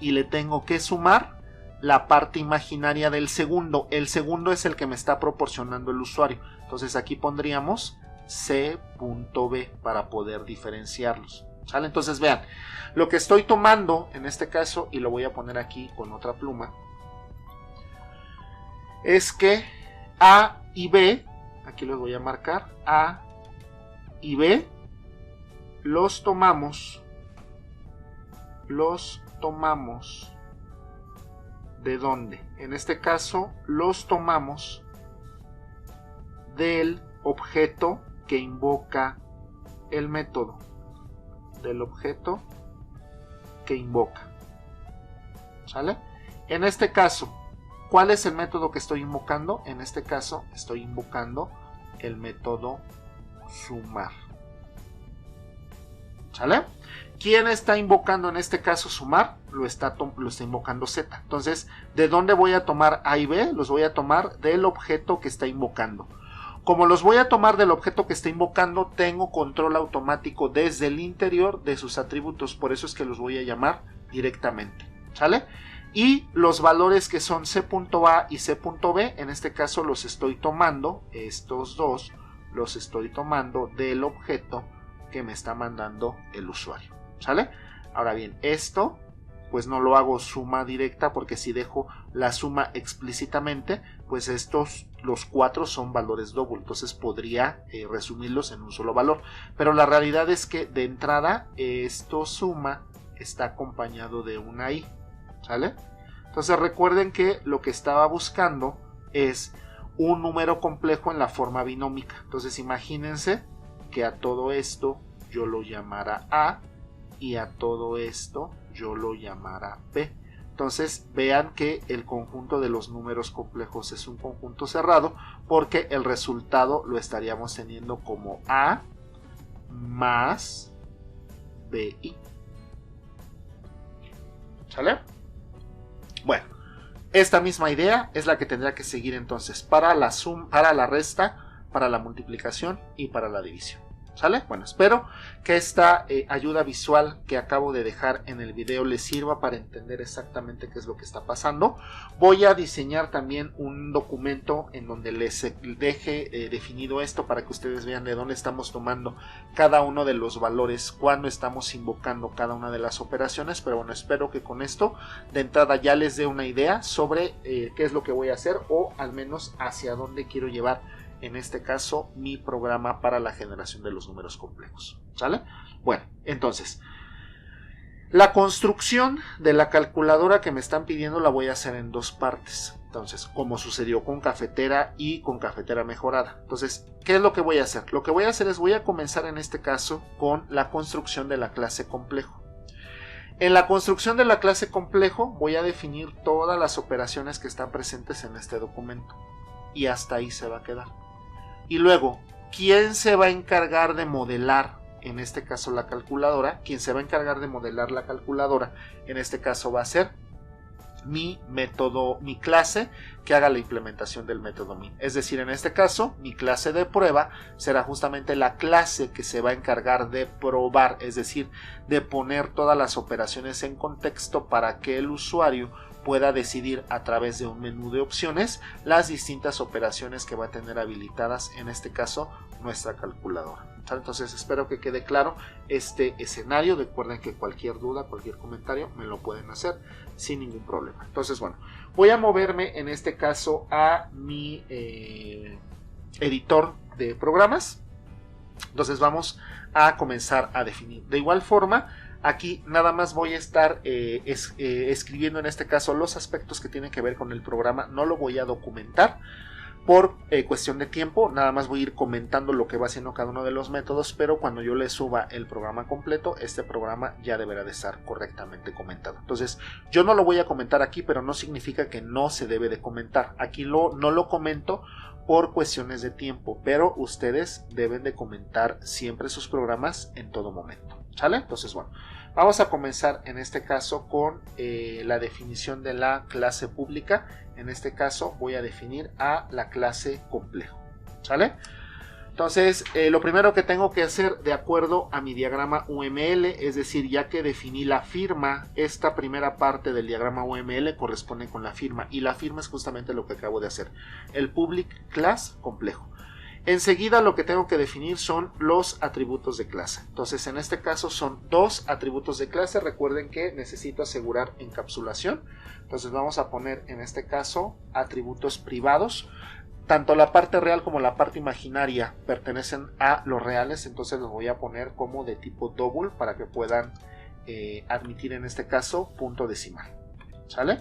y le tengo que sumar la parte imaginaria del segundo. El segundo es el que me está proporcionando el usuario. Entonces aquí pondríamos C.B para poder diferenciarlos. ¿Sale? Entonces vean, lo que estoy tomando en este caso, y lo voy a poner aquí con otra pluma, es que A y B, aquí los voy a marcar, A y B, los tomamos ¿de dónde? En este caso los tomamos del objeto que invoca el método, del objeto que invoca, ¿sale? En este caso, ¿cuál es el método que estoy invocando? En este caso estoy invocando el método sumar, ¿sale? ¿Quién está invocando en este caso sumar? Lo está invocando Z. Entonces, ¿de dónde voy a tomar A y B? Los voy a tomar del objeto que está invocando. Como los voy a tomar del objeto que está invocando, tengo control automático desde el interior de sus atributos. Por eso es que los voy a llamar directamente, ¿sale? Y los valores que son C.A y C.B, en este caso los estoy tomando, estos dos, los estoy tomando del objeto que me está mandando el usuario, ¿sale? Ahora bien, esto pues no lo hago suma directa, porque si dejo la suma explícitamente, pues los 4 son valores doble, entonces podría resumirlos en un solo valor, pero la realidad es que de entrada esto suma está acompañado de una i, ¿sale? Entonces recuerden que lo que estaba buscando es un número complejo en la forma binómica. Entonces imagínense que a todo esto yo lo llamara A y a todo esto yo lo llamara B. Entonces vean que el conjunto de los números complejos es un conjunto cerrado, porque el resultado lo estaríamos teniendo como A más BI. ¿Sale? Bueno, esta misma idea es la que tendrá que seguir entonces para la suma, para la resta, para la multiplicación y para la división. ¿Sale? Bueno, espero que esta ayuda visual que acabo de dejar en el video les sirva para entender exactamente qué es lo que está pasando. Voy a diseñar también un documento en donde les deje definido esto para que ustedes vean de dónde estamos tomando cada uno de los valores cuando estamos invocando cada una de las operaciones. Pero bueno, espero que con esto de entrada ya les dé una idea sobre qué es lo que voy a hacer, o al menos hacia dónde quiero llevar en este caso mi programa para la generación de los números complejos. ¿Sale? Bueno, entonces La construcción de la calculadora que me están pidiendo la voy a hacer en dos partes. Entonces, como sucedió con cafetera y con cafetera mejorada. Entonces, ¿qué es lo que voy a hacer? Lo que voy a hacer es, voy a comenzar en este caso con la construcción de la clase complejo. En la construcción de la clase complejo voy a definir todas las operaciones que están presentes en este documento. Y hasta ahí se va a quedar. Y luego, ¿quién se va a encargar de modelar? En este caso la calculadora. Quien se va a encargar de modelar la calculadora, en este caso va a ser mi método, mi clase que haga la implementación del método min. Es decir, en este caso, mi clase de prueba será justamente la clase que se va a encargar de probar, es decir, de poner todas las operaciones en contexto para que el usuario pueda decidir a través de un menú de opciones las distintas operaciones que va a tener habilitadas, en este caso, nuestra calculadora. Entonces espero que quede claro este escenario. Recuerden que cualquier duda, cualquier comentario me lo pueden hacer sin ningún problema. Entonces, bueno, voy a moverme en este caso a mi editor de programas. Entonces vamos a comenzar a definir. De igual forma, aquí nada más voy a estar escribiendo en este caso los aspectos que tienen que ver con el programa. No lo voy a documentar por cuestión de tiempo, nada más voy a ir comentando lo que va haciendo cada uno de los métodos, pero cuando yo le suba el programa completo, este programa ya deberá de estar correctamente comentado. Entonces, yo no lo voy a comentar aquí, pero no significa que no se debe de comentar. Aquí no lo comento por cuestiones de tiempo, pero ustedes deben de comentar siempre sus programas en todo momento, ¿sale? Entonces, bueno, vamos a comenzar en este caso con la definición de la clase pública. En este caso voy a definir a la clase complejo, ¿sale? Entonces, lo primero que tengo que hacer de acuerdo a mi diagrama UML, es decir, ya que definí la firma, esta primera parte del diagrama UML corresponde con la firma, y la firma es justamente lo que acabo de hacer, el public class complejo. Enseguida lo que tengo que definir son los atributos de clase. Entonces, en este caso son dos atributos de clase. Recuerden que necesito asegurar encapsulación. Entonces vamos a poner en este caso atributos privados. Tanto la parte real como la parte imaginaria pertenecen a los reales. Entonces los voy a poner como de tipo double para que puedan admitir en este caso punto decimal. ¿Sale?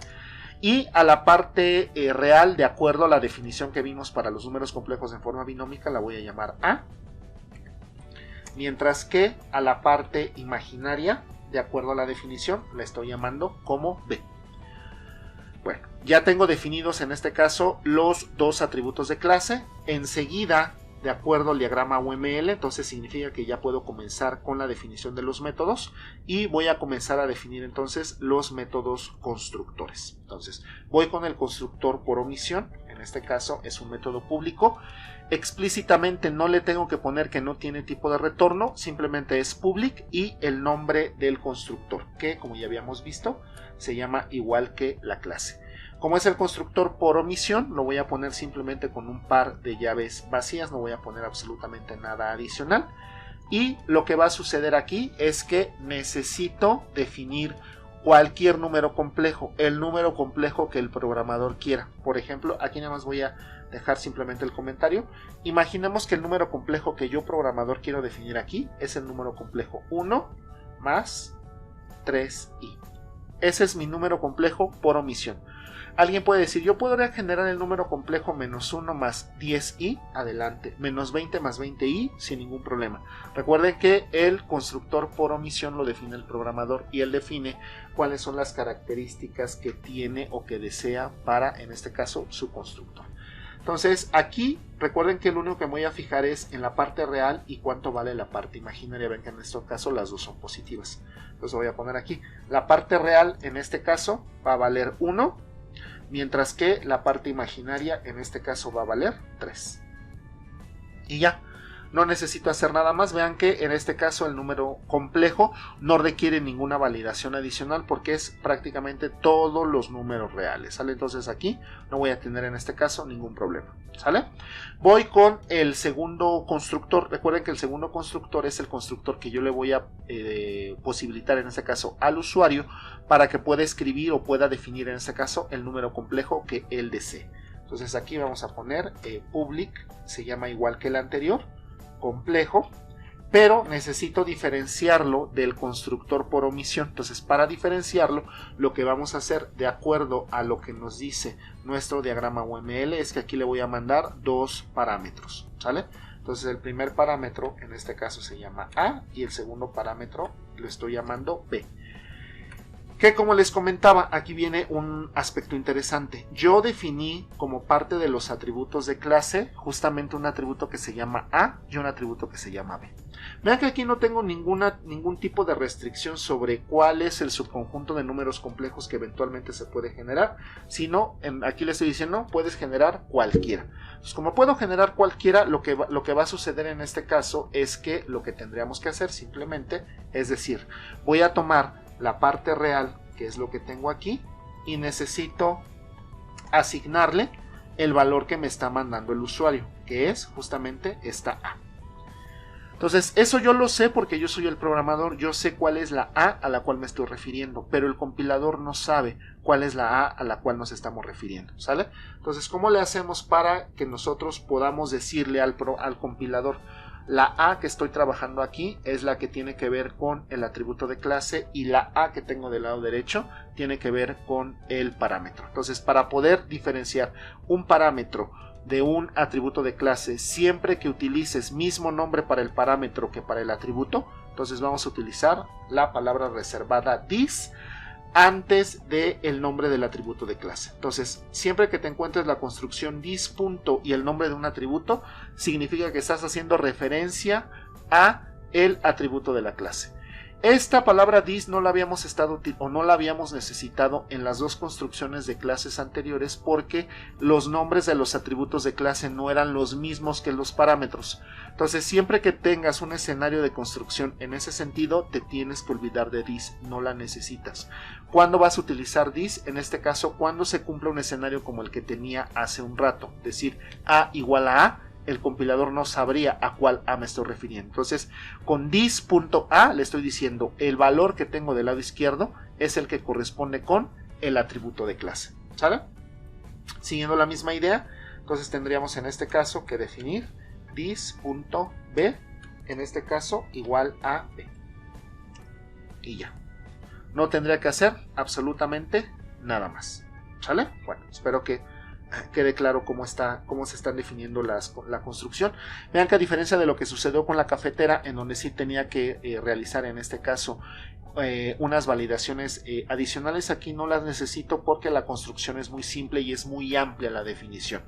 Y a la parte real, de acuerdo a la definición que vimos para los números complejos en forma binómica, la voy a llamar A. Mientras que a la parte imaginaria, de acuerdo a la definición, la estoy llamando como B. Bueno, ya tengo definidos en este caso los dos atributos de clase. Enseguida, de acuerdo al diagrama UML, entonces significa que ya puedo comenzar con la definición de los métodos y voy a comenzar a definir entonces los métodos constructores. Entonces voy con el constructor por omisión, en este caso es un método público. Explícitamente no le tengo que poner que no tiene tipo de retorno, simplemente es public y el nombre del constructor, que como ya habíamos visto se llama igual que la clase. Como es el constructor por omisión, lo voy a poner simplemente con un par de llaves vacías, no voy a poner absolutamente nada adicional. Y lo que va a suceder aquí es que necesito definir cualquier número complejo, el número complejo que el programador quiera. Por ejemplo, aquí nada más voy a dejar simplemente el comentario. Imaginemos que el número complejo que yo programador quiero definir aquí es el número complejo 1 más 3i. Ese es mi número complejo por omisión. Alguien puede decir, yo podría generar el número complejo menos 1 más 10i, adelante, menos 20 más 20i, sin ningún problema. Recuerden que el constructor por omisión lo define el programador y él define cuáles son las características que tiene o que desea para, en este caso, su constructor. Entonces, aquí recuerden que lo único que me voy a fijar es en la parte real y cuánto vale la parte imaginaria. Ven que en este caso las dos son positivas. Entonces voy a poner aquí, la parte real en este caso va a valer 1, mientras que la parte imaginaria en este caso va a valer 3. Y ya, no necesito hacer nada más. Vean que en este caso el número complejo no requiere ninguna validación adicional porque es prácticamente todos los números reales, ¿sale? Entonces aquí no voy a tener en este caso ningún problema, ¿sale? Voy con el segundo constructor. Recuerden que el segundo constructor es el constructor que yo le voy a posibilitar en este caso al usuario para que pueda escribir o pueda definir en este caso el número complejo que él desee. Entonces aquí vamos a poner public, se llama igual que el anterior, complejo, pero necesito diferenciarlo del constructor por omisión. Entonces, para diferenciarlo, lo que vamos a hacer de acuerdo a lo que nos dice nuestro diagrama UML es que aquí le voy a mandar dos parámetros, ¿sale? Entonces el primer parámetro en este caso se llama A y el segundo parámetro lo estoy llamando B. Que como les comentaba, aquí viene un aspecto interesante. Yo definí como parte de los atributos de clase justamente un atributo que se llama A y un atributo que se llama B. Vean que aquí no tengo ningún tipo de restricción sobre cuál es el subconjunto de números complejos que eventualmente se puede generar, sino aquí les estoy diciendo, puedes generar cualquiera. Entonces, como puedo generar cualquiera, lo que va a suceder en este caso es que lo que tendríamos que hacer simplemente es decir, voy a tomar la parte real, que es lo que tengo aquí, y necesito asignarle el valor que me está mandando el usuario, que es justamente esta A. Entonces, eso yo lo sé porque yo soy el programador, yo sé cuál es la A a la cual me estoy refiriendo, pero el compilador no sabe cuál es la A a la cual nos estamos refiriendo, ¿sale? Entonces, ¿cómo le hacemos para que nosotros podamos decirle al compilador, la A que estoy trabajando aquí es la que tiene que ver con el atributo de clase y la A que tengo del lado derecho tiene que ver con el parámetro? Entonces, para poder diferenciar un parámetro de un atributo de clase siempre que utilices mismo nombre para el parámetro que para el atributo, entonces vamos a utilizar la palabra reservada this antes del nombre del atributo de clase. Entonces, siempre que te encuentres la construcción this punto y el nombre de un atributo, significa que estás haciendo referencia a el atributo de la clase. Esta palabra this no la habíamos no la habíamos necesitado en las dos construcciones de clases anteriores porque los nombres de los atributos de clase no eran los mismos que los parámetros. Entonces, siempre que tengas un escenario de construcción en ese sentido, te tienes que olvidar de this, no la necesitas. ¿Cuándo vas a utilizar this? En este caso, cuando se cumpla un escenario como el que tenía hace un rato, es decir, A igual a A, el compilador no sabría a cuál A me estoy refiriendo. Entonces, con this.a le estoy diciendo el valor que tengo del lado izquierdo es el que corresponde con el atributo de clase, ¿sale? Siguiendo la misma idea, entonces tendríamos en este caso que definir this.b, en este caso igual a b. Y ya. No tendría que hacer absolutamente nada más, ¿sale? Bueno, espero que quede claro cómo se están definiendo la construcción. Vean que a diferencia de lo que sucedió con la cafetera, en donde sí tenía que realizar en este caso unas validaciones adicionales, aquí no las necesito porque la construcción es muy simple y es muy amplia la definición.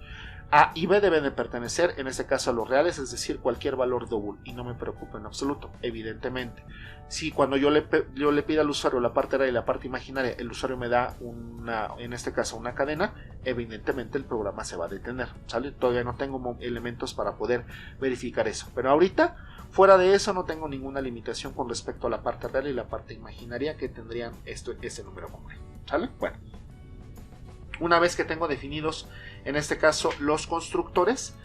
A y B deben de pertenecer en este caso a los reales, es decir, cualquier valor double, y no me preocupa en absoluto, evidentemente. Si cuando yo le pido al usuario la parte real y la parte imaginaria, el usuario me da en este caso una cadena, evidentemente el programa se va a detener, ¿sale? Todavía no tengo elementos para poder verificar eso, pero ahorita, fuera de eso, no tengo ninguna limitación con respecto a la parte real y la parte imaginaria que tendrían ese número concreto, ¿sale? Bueno, una vez que tengo definidos en este caso los constructores,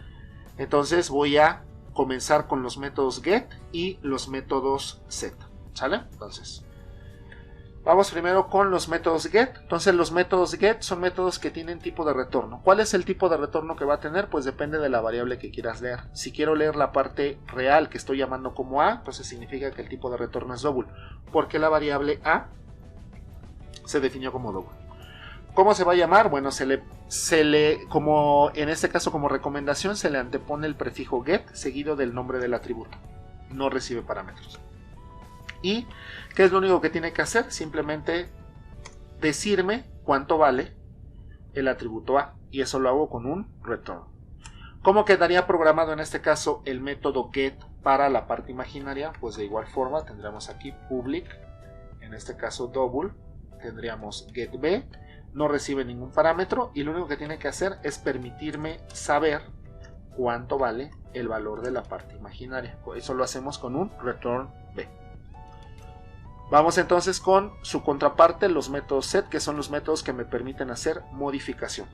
entonces voy a comenzar con los métodos get y los métodos set, ¿sale? Entonces vamos primero con los métodos get. Entonces los métodos get son métodos que tienen tipo de retorno. ¿Cuál es el tipo de retorno que va a tener? Pues depende de la variable que quieras leer. Si quiero leer la parte real que estoy llamando como A, entonces significa que el tipo de retorno es double, porque la variable A se definió como double. ¿Cómo se va a llamar? Bueno, como en este caso como recomendación, se le antepone el prefijo get seguido del nombre del atributo. No recibe parámetros. ¿Y qué es lo único que tiene que hacer? Simplemente decirme cuánto vale el atributo A. Y eso lo hago con un return. ¿Cómo quedaría programado en este caso el método get para la parte imaginaria? Pues de igual forma tendríamos aquí public, en este caso double, tendríamos getB. No recibe ningún parámetro y lo único que tiene que hacer es permitirme saber cuánto vale el valor de la parte imaginaria. Eso lo hacemos con un return B. Vamos entonces con su contraparte, los métodos set, que son los métodos que me permiten hacer modificación.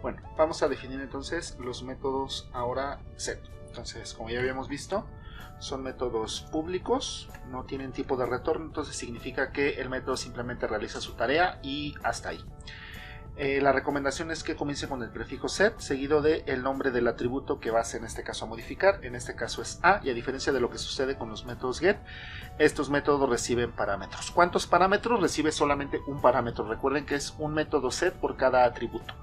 Bueno, vamos a definir entonces los métodos ahora set. Entonces, como ya habíamos visto, son métodos públicos, no tienen tipo de retorno, entonces significa que el método simplemente realiza su tarea y hasta ahí. La recomendación es que comience con el prefijo set seguido del nombre del atributo que vas en este caso a modificar. En este caso es A, y a diferencia de lo que sucede con los métodos get, estos métodos reciben parámetros. ¿Cuántos parámetros? Recibe solamente un parámetro. Recuerden que es un método set por cada atributo.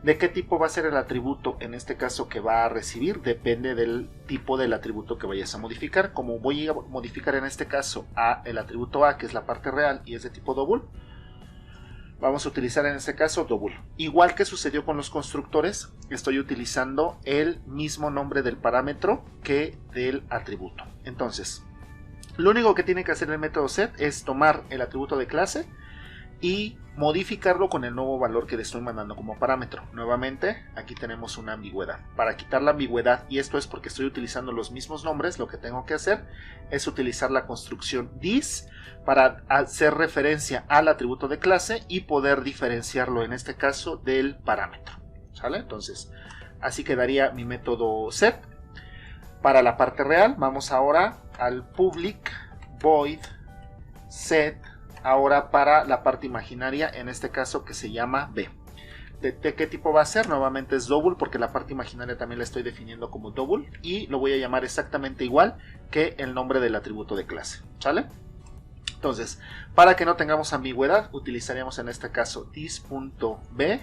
¿De qué tipo va a ser el atributo en este caso que va a recibir? Depende del tipo del atributo que vayas a modificar. Como voy a modificar en este caso el atributo A, que es la parte real y es de tipo double, vamos a utilizar en este caso double. Igual que sucedió con los constructores, estoy utilizando el mismo nombre del parámetro que del atributo. Entonces, lo único que tiene que hacer el método set es tomar el atributo de clase y modificarlo con el nuevo valor que le estoy mandando como parámetro. Nuevamente, aquí tenemos una ambigüedad. Para quitar la ambigüedad, y esto es porque estoy utilizando los mismos nombres, lo que tengo que hacer es utilizar la construcción this para hacer referencia al atributo de clase y poder diferenciarlo en este caso del parámetro. ¿Sale? Entonces, así quedaría mi método set. Para la parte real, vamos ahora al public void set. Ahora para la parte imaginaria, en este caso que se llama B. ¿De qué tipo va a ser? Nuevamente es double porque la parte imaginaria también la estoy definiendo como double y lo voy a llamar exactamente igual que el nombre del atributo de clase. ¿Sale? Entonces, para que no tengamos ambigüedad, utilizaríamos en este caso this.b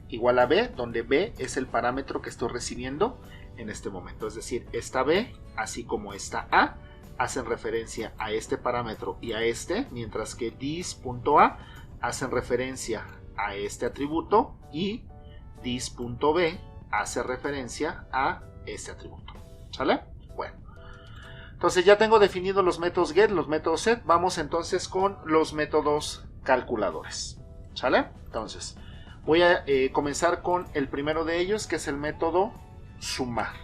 igual a B, donde B es el parámetro que estoy recibiendo en este momento. Es decir, esta B, así como esta A, hacen referencia a este parámetro y a este, mientras que this.a hacen referencia a este atributo y this.b hace referencia a este atributo. ¿Sale? Bueno. Entonces ya tengo definidos los métodos get, los métodos set. Vamos entonces con los métodos calculadores. ¿Sale? Entonces voy a comenzar con el primero de ellos, que es el método sumar.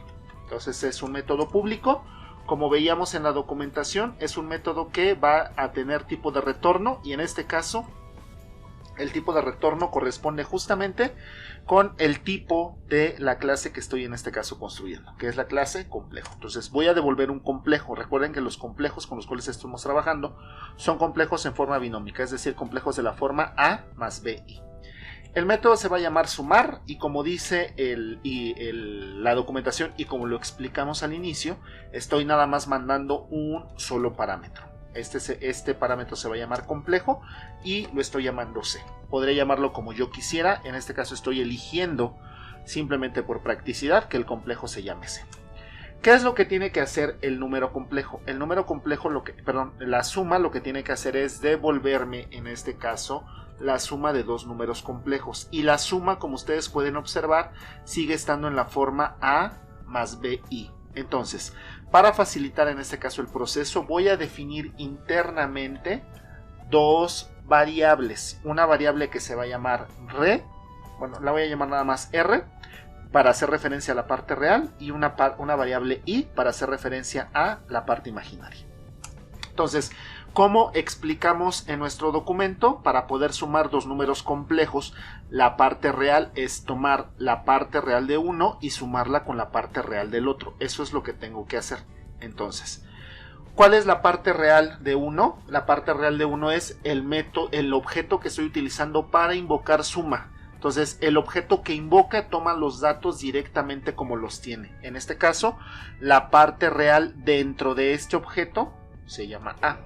Entonces es un método público. Como veíamos en la documentación, es un método que va a tener tipo de retorno y en este caso el tipo de retorno corresponde justamente con el tipo de la clase que estoy en este caso construyendo, que es la clase complejo. Entonces voy a devolver un complejo. Recuerden que los complejos con los cuales estamos trabajando son complejos en forma binómica, es decir, complejos de la forma A más BI. El método se va a llamar sumar y como dice la documentación y como lo explicamos al inicio, estoy nada más mandando un solo parámetro. Este parámetro se va a llamar complejo y lo estoy llamando C. Podré llamarlo como yo quisiera, en este caso estoy eligiendo simplemente por practicidad que el complejo se llame C. ¿Qué es lo que tiene que hacer el número complejo? El número complejo, la suma lo que tiene que hacer es devolverme en este caso la suma de dos números complejos y la suma, como ustedes pueden observar, sigue estando en la forma A más BI. Entonces, para facilitar en este caso el proceso, voy a definir internamente dos variables. Una variable que se va a llamar R, bueno, la voy a llamar nada más R, para hacer referencia a la parte real, y una variable I para hacer referencia a la parte imaginaria. Entonces, ¿cómo explicamos en nuestro documento? Para poder sumar dos números complejos, la parte real es tomar la parte real de uno y sumarla con la parte real del otro. Eso es lo que tengo que hacer. Entonces, ¿cuál es la parte real de 1? La parte real de 1 es el objeto que estoy utilizando para invocar suma. Entonces, el objeto que invoca toma los datos directamente como los tiene. En este caso, la parte real dentro de este objeto se llama A.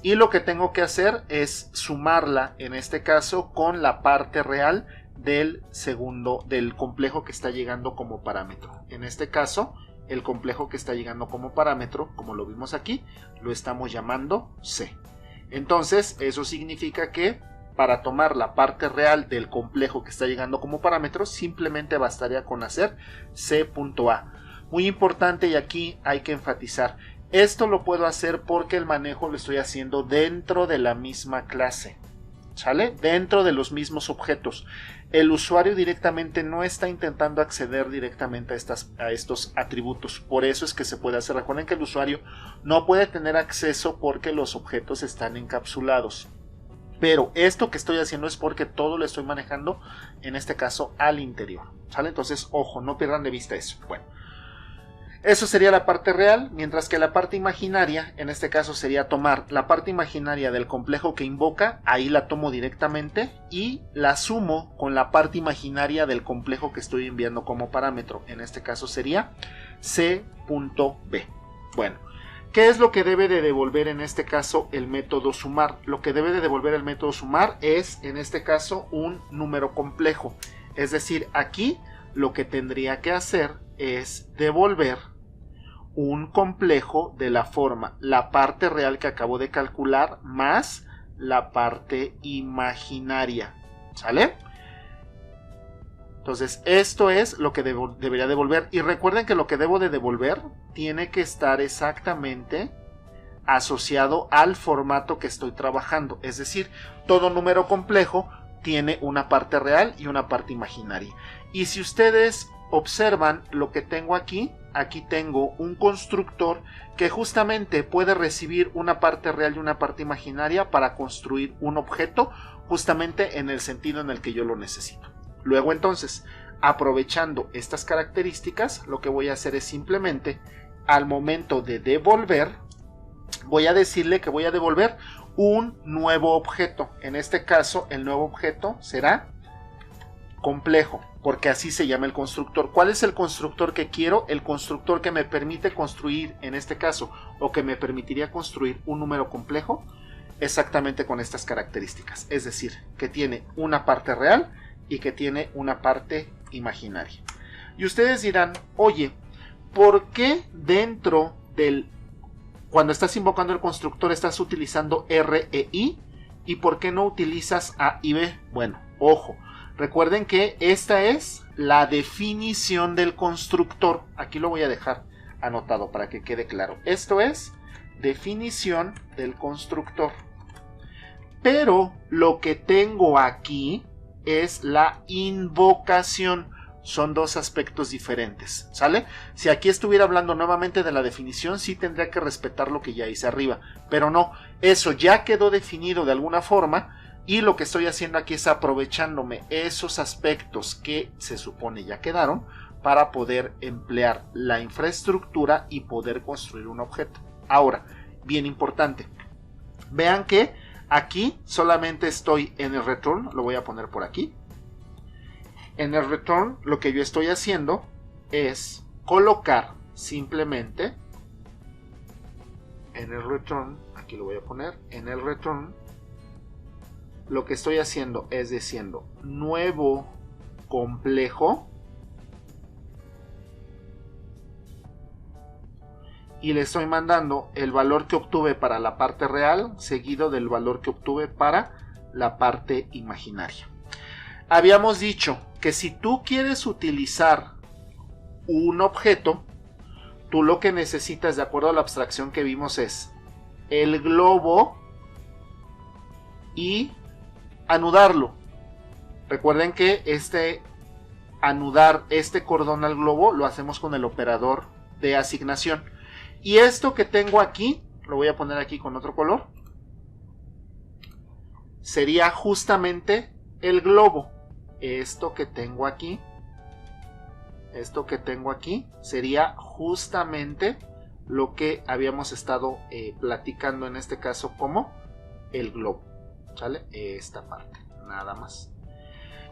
Y lo que tengo que hacer es sumarla, en este caso, con la parte real del complejo que está llegando como parámetro. En este caso, el complejo que está llegando como parámetro, como lo vimos aquí, lo estamos llamando C. Entonces, eso significa que para tomar la parte real del complejo que está llegando como parámetro, simplemente bastaría con hacer C.A. Muy importante, y aquí hay que enfatizar, esto lo puedo hacer porque el manejo lo estoy haciendo dentro de la misma clase, ¿sale? Dentro de los mismos objetos. El usuario directamente no está intentando acceder directamente a estos atributos. Por eso es que se puede hacer. Recuerden que el usuario no puede tener acceso porque los objetos están encapsulados. Pero esto que estoy haciendo es porque todo lo estoy manejando, en este caso, al interior, ¿sale? Entonces, ojo, no pierdan de vista eso. Bueno, Eso sería la parte real, mientras que la parte imaginaria, en este caso sería tomar la parte imaginaria del complejo que invoca, ahí la tomo directamente y la sumo con la parte imaginaria del complejo que estoy enviando como parámetro, en este caso sería C.B. Bueno, ¿qué es lo que debe de devolver en este caso el método sumar? Lo que debe de devolver el método sumar es, en este caso, un número complejo. Es decir, aquí lo que tendría que hacer es devolver un complejo de la forma la parte real que acabo de calcular más la parte imaginaria. ¿Sale? Entonces, esto es lo que debería devolver. Y recuerden que lo que debo de devolver tiene que estar exactamente asociado al formato que estoy trabajando. Es decir, todo número complejo tiene una parte real y una parte imaginaria. Y si ustedes observan lo que tengo aquí, aquí tengo un constructor que justamente puede recibir una parte real y una parte imaginaria para construir un objeto justamente en el sentido en el que yo lo necesito. Luego entonces, aprovechando estas características, lo que voy a hacer es simplemente, al momento de devolver, voy a decirle que voy a devolver un nuevo objeto. En este caso, el nuevo objeto será complejo, porque así se llama el constructor. ¿Cuál es el constructor que quiero? El constructor que me permite construir, en este caso, o que me permitiría construir un número complejo, exactamente con estas características. Es decir, que tiene una parte real y que tiene una parte imaginaria. Y ustedes dirán, oye, ¿por qué dentro del, cuando estás invocando el constructor, estás utilizando R e I? ¿Y por qué no utilizas A y B? Bueno, ojo, recuerden que esta es la definición del constructor. Aquí lo voy a dejar anotado para que quede claro. Esto es definición del constructor. Pero lo que tengo aquí es la invocación. Son dos aspectos diferentes, ¿sale? Si aquí estuviera hablando nuevamente de la definición, sí tendría que respetar lo que ya hice arriba, pero no, eso ya quedó definido de alguna forma y lo que estoy haciendo aquí es aprovechándome esos aspectos que se supone ya quedaron para poder emplear la infraestructura y poder construir un objeto. Ahora, bien importante, vean que aquí solamente estoy en el return, lo voy a poner por aquí. En el return lo que yo estoy haciendo es colocar simplemente en el return, aquí lo voy a poner, en el return lo que estoy haciendo es diciendo nuevo complejo y le estoy mandando el valor que obtuve para la parte real seguido del valor que obtuve para la parte imaginaria. Habíamos dicho que si tú quieres utilizar un objeto, tú lo que necesitas, de acuerdo a la abstracción que vimos, es el globo y anudarlo. Recuerden que anudar este cordón al globo lo hacemos con el operador de asignación. Y esto que tengo aquí, lo voy a poner aquí con otro color, sería justamente el globo. Esto que tengo aquí sería justamente lo que habíamos estado platicando en este caso como el globo, ¿sale? Esta parte, nada más.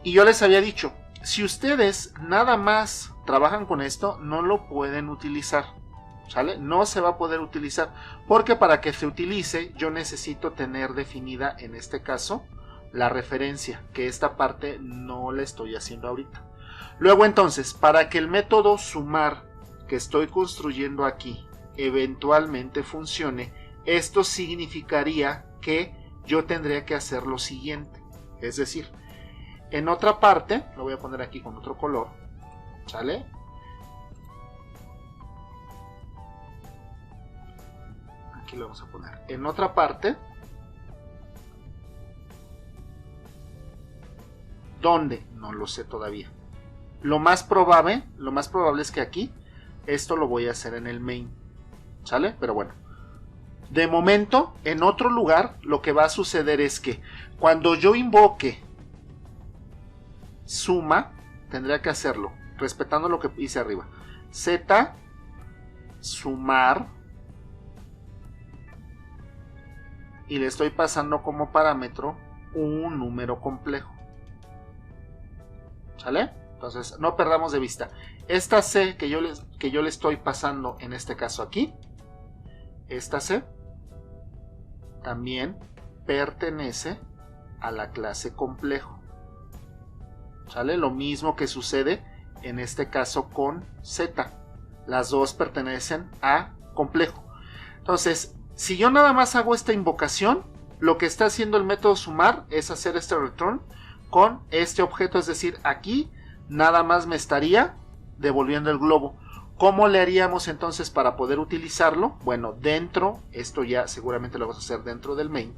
Y yo les había dicho, si ustedes nada más trabajan con esto, no lo pueden utilizar, ¿sale? No se va a poder utilizar, porque para que se utilice yo necesito tener definida en este caso la referencia, que esta parte no la estoy haciendo ahorita. Luego entonces, para que el método sumar que estoy construyendo aquí eventualmente funcione, esto significaría que yo tendría que hacer lo siguiente, es decir, en otra parte, lo voy a poner aquí con otro color, ¿sale? Aquí lo vamos a poner, en otra parte, ¿dónde? No lo sé todavía. Lo más probable es que aquí esto lo voy a hacer en el main, ¿sale? Pero bueno, de momento en otro lugar lo que va a suceder es que cuando yo invoque suma, tendría que hacerlo respetando lo que hice arriba. Z sumar y le estoy pasando como parámetro un número complejo. ¿Sale? Entonces no perdamos de vista. Esta C que yo le estoy pasando en este caso aquí, esta C también pertenece a la clase complejo. ¿Sale? Lo mismo que sucede en este caso con Z. Las dos pertenecen a complejo. Entonces, si yo nada más hago esta invocación, lo que está haciendo el método sumar es hacer este return con este objeto, es decir, aquí nada más me estaría devolviendo el globo. ¿Cómo le haríamos entonces para poder utilizarlo? Bueno, dentro, esto ya seguramente lo vamos a hacer dentro del main,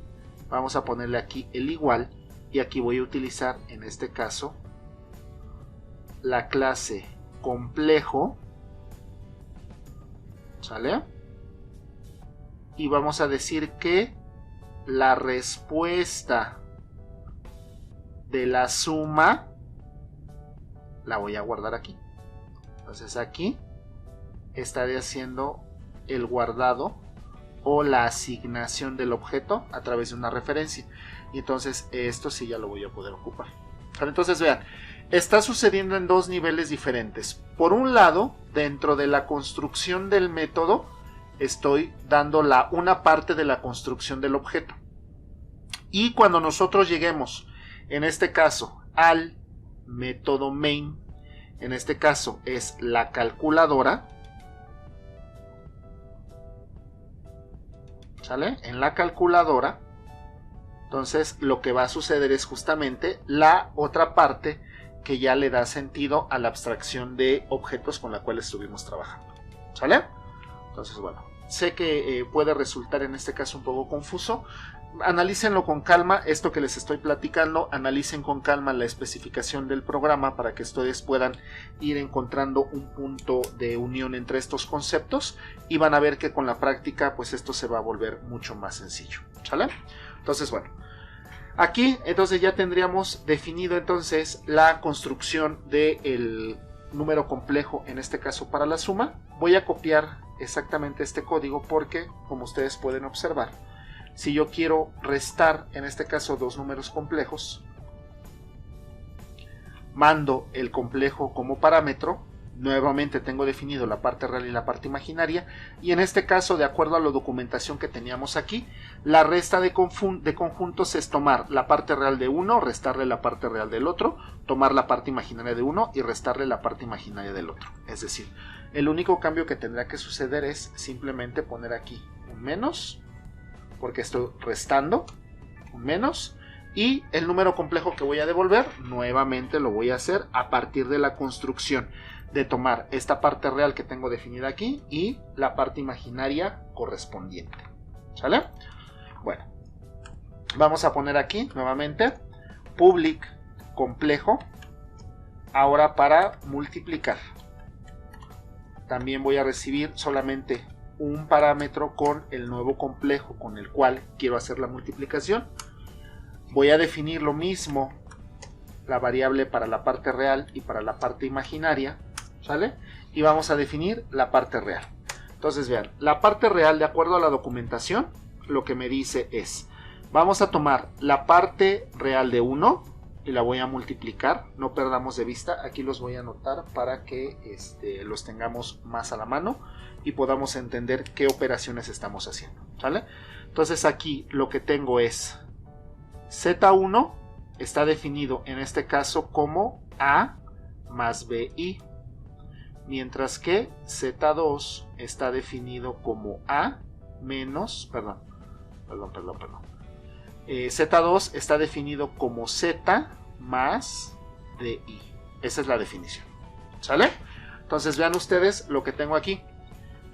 vamos a ponerle aquí el igual y aquí voy a utilizar en este caso la clase complejo, ¿sale? Y vamos a decir que la respuesta de la suma la voy a guardar aquí. Entonces aquí estaré haciendo el guardado o la asignación del objeto a través de una referencia. Y entonces esto sí ya lo voy a poder ocupar. Entonces vean, está sucediendo en dos niveles diferentes. Por un lado, dentro de la construcción del método, estoy dando una parte de la construcción del objeto. Y cuando nosotros lleguemos, en este caso, al método main, en este caso es la calculadora, ¿sale? En la calculadora, entonces lo que va a suceder es justamente la otra parte que ya le da sentido a la abstracción de objetos con la cual estuvimos trabajando, ¿sale? Entonces, bueno, sé que puede resultar en este caso un poco confuso. Analícenlo con calma, esto que les estoy platicando, analicen con calma la especificación del programa para que ustedes puedan ir encontrando un punto de unión entre estos conceptos y van a ver que con la práctica pues esto se va a volver mucho más sencillo, ¿sale? Entonces, bueno, aquí entonces ya tendríamos definido entonces la construcción del número complejo, en este caso para la suma. Voy a copiar exactamente este código porque, como ustedes pueden observar, si yo quiero restar, en este caso, dos números complejos, mando el complejo como parámetro, nuevamente tengo definido la parte real y la parte imaginaria, y en este caso, de acuerdo a la documentación que teníamos aquí, la resta de conjuntos es tomar la parte real de uno, restarle la parte real del otro, tomar la parte imaginaria de uno y restarle la parte imaginaria del otro. Es decir, el único cambio que tendrá que suceder es simplemente poner aquí un menos, porque estoy restando un menos, y el número complejo que voy a devolver nuevamente lo voy a hacer a partir de la construcción de tomar esta parte real que tengo definida aquí y la parte imaginaria correspondiente, ¿sale? Bueno, vamos a poner aquí nuevamente public complejo. Ahora para multiplicar también voy a recibir solamente un parámetro con el nuevo complejo con el cual quiero hacer la multiplicación. Voy a definir lo mismo, la variable para la parte real y para la parte imaginaria, ¿sale? Y vamos a definir la parte real. Entonces vean, la parte real, de acuerdo a la documentación, lo que me dice es, vamos a tomar la parte real de 1 y la voy a multiplicar, no perdamos de vista, aquí los voy a anotar para que los tengamos más a la mano y podamos entender qué operaciones estamos haciendo, ¿sale? Entonces aquí lo que tengo es Z1 está definido en este caso como A más BI, mientras que Z2 está definido como A menos, Z2 está definido como Z más DI. Esa es la definición, ¿sale? Entonces vean ustedes lo que tengo aquí.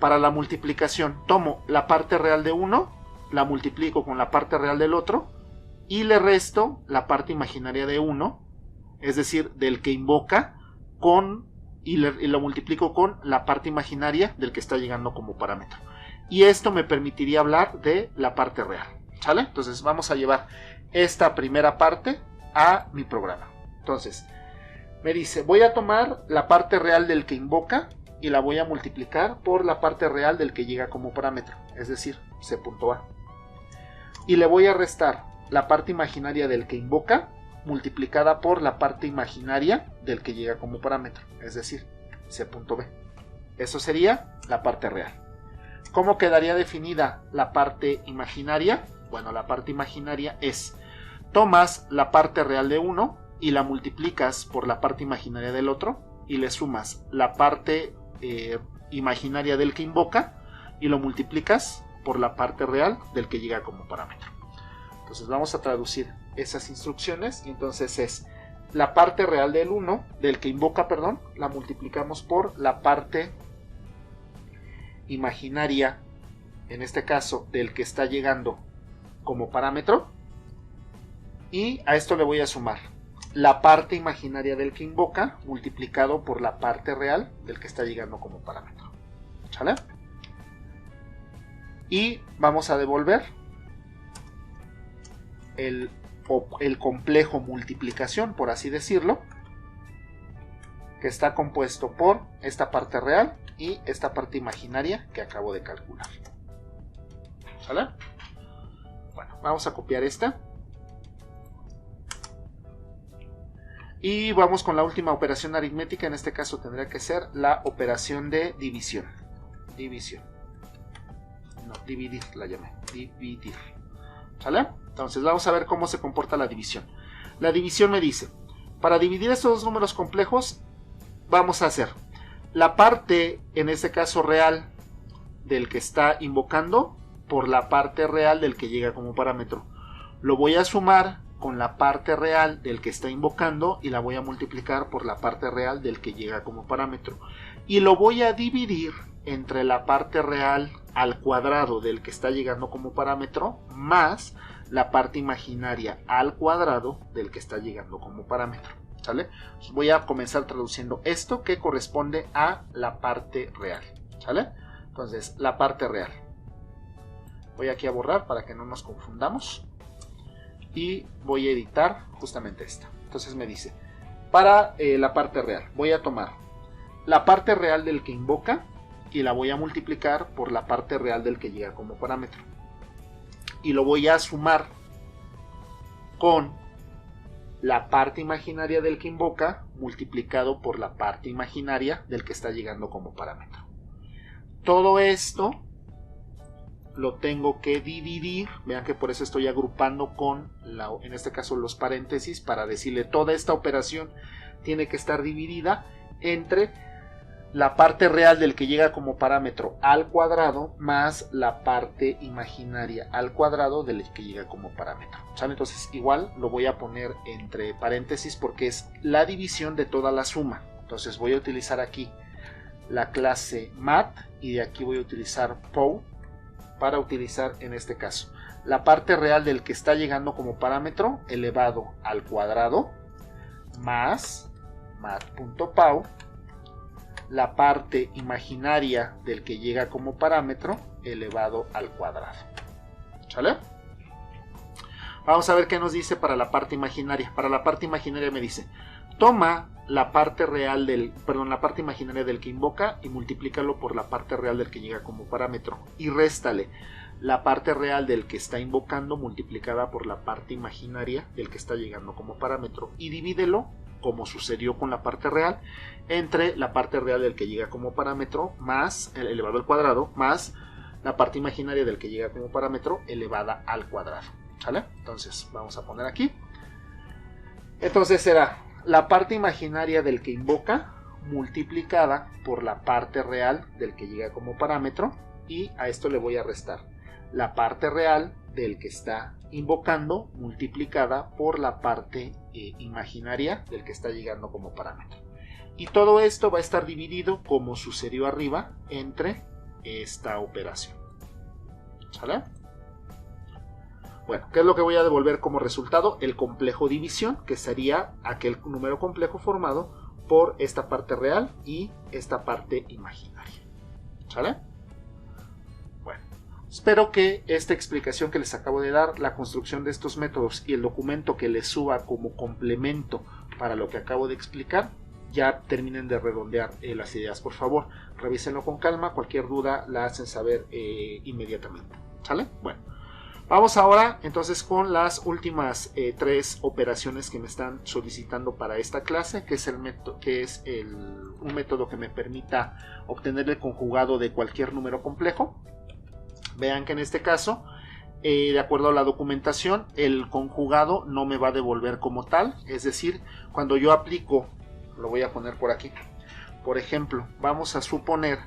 Para la multiplicación tomo la parte real de uno, la multiplico con la parte real del otro y le resto la parte imaginaria de uno, es decir, del que invoca, y lo multiplico con la parte imaginaria del que está llegando como parámetro. Y esto me permitiría hablar de la parte real, ¿sale? Entonces vamos a llevar esta primera parte a mi programa. Entonces me dice, voy a tomar la parte real del que invoca y la voy a multiplicar por la parte real del que llega como parámetro, es decir, c.a. Y le voy a restar la parte imaginaria del que invoca multiplicada por la parte imaginaria del que llega como parámetro, es decir, c.b. Eso sería la parte real. ¿Cómo quedaría definida la parte imaginaria? Bueno, la parte imaginaria es: tomas la parte real de uno y la multiplicas por la parte imaginaria del otro y le sumas la parte imaginaria del que invoca y lo multiplicas por la parte real del que llega como parámetro. Entonces vamos a traducir esas instrucciones y entonces es la parte real del 1, del que invoca, perdón, la multiplicamos por la parte imaginaria, en este caso del que está llegando como parámetro, y a esto le voy a sumar la parte imaginaria del que invoca multiplicado por la parte real del que está llegando como parámetro. ¿Sale? Y vamos a devolver el complejo multiplicación, por así decirlo, que está compuesto por esta parte real y esta parte imaginaria que acabo de calcular. ¿Sale? Bueno, vamos a copiar esta. Y vamos con la última operación aritmética. En este caso tendría que ser la operación de división. Dividir la llamé. Dividir. ¿Sale? Entonces vamos a ver cómo se comporta la división. La división me dice, para dividir estos dos números complejos, vamos a hacer la parte, en este caso real, del que está invocando por la parte real del que llega como parámetro. Lo voy a sumar con la parte real del que está invocando y la voy a multiplicar por la parte real del que llega como parámetro. Y lo voy a dividir entre la parte real al cuadrado del que está llegando como parámetro más la parte imaginaria al cuadrado del que está llegando como parámetro. ¿Sale? Voy a comenzar traduciendo esto que corresponde a la parte real. ¿Sale? Entonces, la parte real. Voy aquí a borrar para que no nos confundamos. Y voy a editar justamente esta. Entonces me dice, para la parte real, voy a tomar la parte real del que invoca y la voy a multiplicar por la parte real del que llega como parámetro. Y lo voy a sumar con la parte imaginaria del que invoca multiplicado por la parte imaginaria del que está llegando como parámetro. Todo esto lo tengo que dividir, vean que por eso estoy agrupando con, en este caso, los paréntesis, para decirle toda esta operación tiene que estar dividida entre la parte real del que llega como parámetro al cuadrado más la parte imaginaria al cuadrado del que llega como parámetro. ¿Sale? Entonces igual lo voy a poner entre paréntesis porque es la división de toda la suma. Entonces voy a utilizar aquí la clase math y de aquí voy a utilizar pow para utilizar en este caso la parte real del que está llegando como parámetro elevado al cuadrado más math.pow la parte imaginaria del que llega como parámetro elevado al cuadrado. ¿Sale? Vamos a ver qué nos dice para la parte imaginaria. Para la parte imaginaria me dice, toma la parte real la parte imaginaria del que invoca y multiplícalo por la parte real del que llega como parámetro y réstale la parte real del que está invocando multiplicada por la parte imaginaria del que está llegando como parámetro y divídelo, como sucedió con la parte real, entre la parte real del que llega como parámetro más elevado al cuadrado más la parte imaginaria del que llega como parámetro elevada al cuadrado. ¿Sale? Entonces vamos a poner aquí. Entonces será la parte imaginaria del que invoca multiplicada por la parte real del que llega como parámetro y a esto le voy a restar la parte real del que está invocando multiplicada por la parte imaginaria del que está llegando como parámetro. Y todo esto va a estar dividido como sucedió arriba entre esta operación. ¿Sale? Bueno, ¿qué es lo que voy a devolver como resultado? El complejo división, que sería aquel número complejo formado por esta parte real y esta parte imaginaria. ¿Sale? Bueno, espero que esta explicación que les acabo de dar, la construcción de estos métodos y el documento que les suba como complemento para lo que acabo de explicar, ya terminen de redondear las ideas. Por favor, revísenlo con calma, cualquier duda la hacen saber inmediatamente. ¿Sale? Bueno, vamos ahora entonces con las últimas 3 operaciones que me están solicitando para esta clase, que es un método que me permita obtener el conjugado de cualquier número complejo. Vean que en este caso, de acuerdo a la documentación, el conjugado no me va a devolver como tal, es decir, cuando yo aplico, lo voy a poner por aquí, por ejemplo, vamos a suponer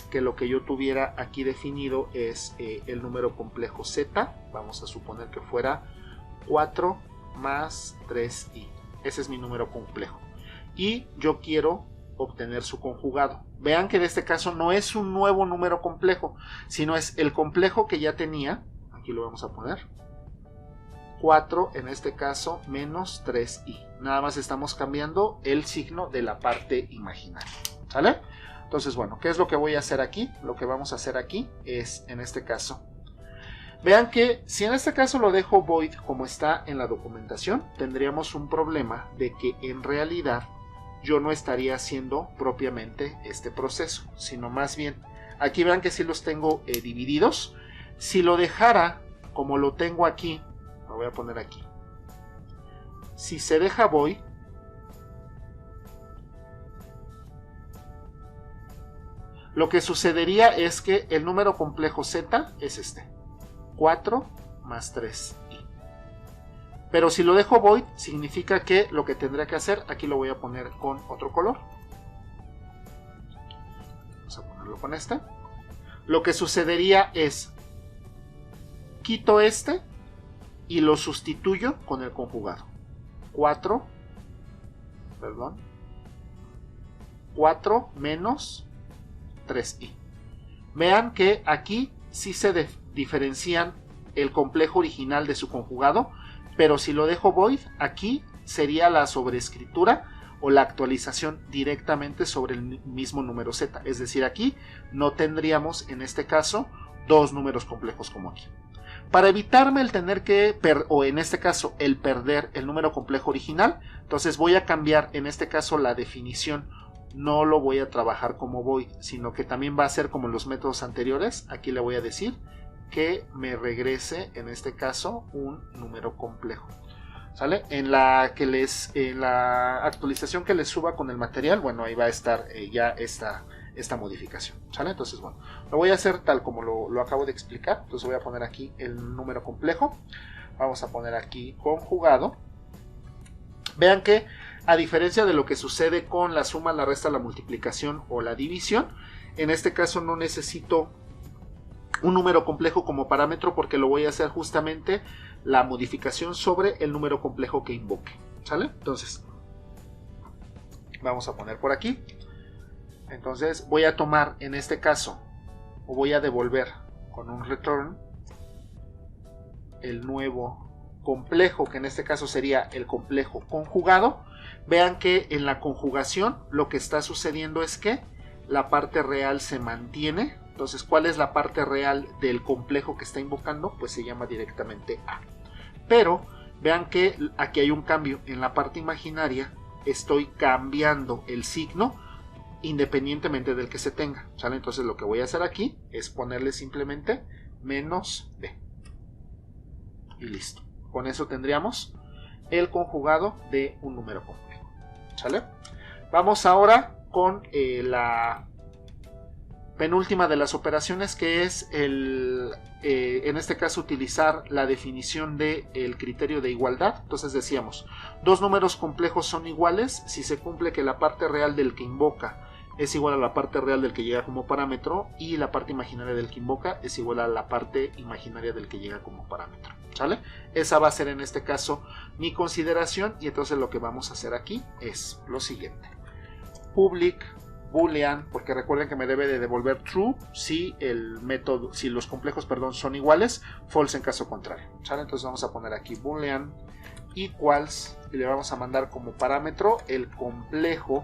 que lo que yo tuviera aquí definido es el número complejo z, vamos a suponer que fuera 4 más 3i, ese es mi número complejo, y yo quiero obtener su conjugado. Vean que en este caso no es un nuevo número complejo, sino es el complejo que ya tenía, aquí lo vamos a poner, 4 en este caso menos 3i, nada más estamos cambiando el signo de la parte imaginaria, ¿sale? Entonces, bueno, ¿qué es lo que voy a hacer aquí? Lo que vamos a hacer aquí es, en este caso, vean que si en este caso lo dejo void como está en la documentación, tendríamos un problema de que en realidad yo no estaría haciendo propiamente este proceso, sino más bien, aquí vean que sí los tengo divididos. Si lo dejara como lo tengo aquí, lo voy a poner aquí, si se deja void, lo que sucedería es que el número complejo z es este, 4 más 3i. Pero si lo dejo void, significa que lo que tendría que hacer, aquí lo voy a poner con otro color. Vamos a ponerlo con este. Lo que sucedería es, quito este y lo sustituyo con el conjugado. 4 menos 3i. Vean que aquí sí se diferencian el complejo original de su conjugado, pero si lo dejo void, aquí sería la sobreescritura o la actualización directamente sobre el mismo número z. Es decir, aquí no tendríamos en este caso dos números complejos como aquí. Para evitarme el tener que, o en este caso el perder el número complejo original, entonces voy a cambiar en este caso la definición. No lo voy a trabajar como void, sino que también va a ser como en los métodos anteriores. Aquí le voy a decir que me regrese en este caso un número complejo, ¿sale? En la actualización que les suba con el material, bueno, ahí va a estar ya esta modificación, ¿sale? Entonces, bueno, lo voy a hacer tal como lo acabo de explicar. Entonces voy a poner aquí el número complejo, vamos a poner aquí conjugado. Vean que a diferencia de lo que sucede con la suma, la resta, la multiplicación o la división, en este caso no necesito un número complejo como parámetro, porque lo voy a hacer justamente la modificación sobre el número complejo que invoque, ¿sale? Entonces vamos a poner por aquí. Entonces voy a tomar en este caso, o voy a devolver con un return el nuevo complejo, que en este caso sería el complejo conjugado. Vean que en la conjugación lo que está sucediendo es que la parte real se mantiene. Entonces, ¿cuál es la parte real del complejo que está invocando? Pues se llama directamente A. Pero vean que aquí hay un cambio. En la parte imaginaria estoy cambiando el signo independientemente del que se tenga, ¿sale? Entonces lo que voy a hacer aquí es ponerle simplemente menos B. Y listo. Con eso tendríamos el conjugado de un número complejo, ¿sale? Vamos ahora con la penúltima de las operaciones, que es en este caso utilizar la definición del criterio de igualdad. Entonces decíamos, dos números complejos son iguales si se cumple que la parte real del que invoca es igual a la parte real del que llega como parámetro, y la parte imaginaria del que invoca es igual a la parte imaginaria del que llega como parámetro, ¿sale? Esa va a ser en este caso mi consideración, y entonces lo que vamos a hacer aquí es lo siguiente: public boolean, porque recuerden que me debe de devolver true si el método, si los complejos, perdón, son iguales, false en caso contrario, ¿sale? Entonces vamos a poner aquí boolean equals y le vamos a mandar como parámetro el complejo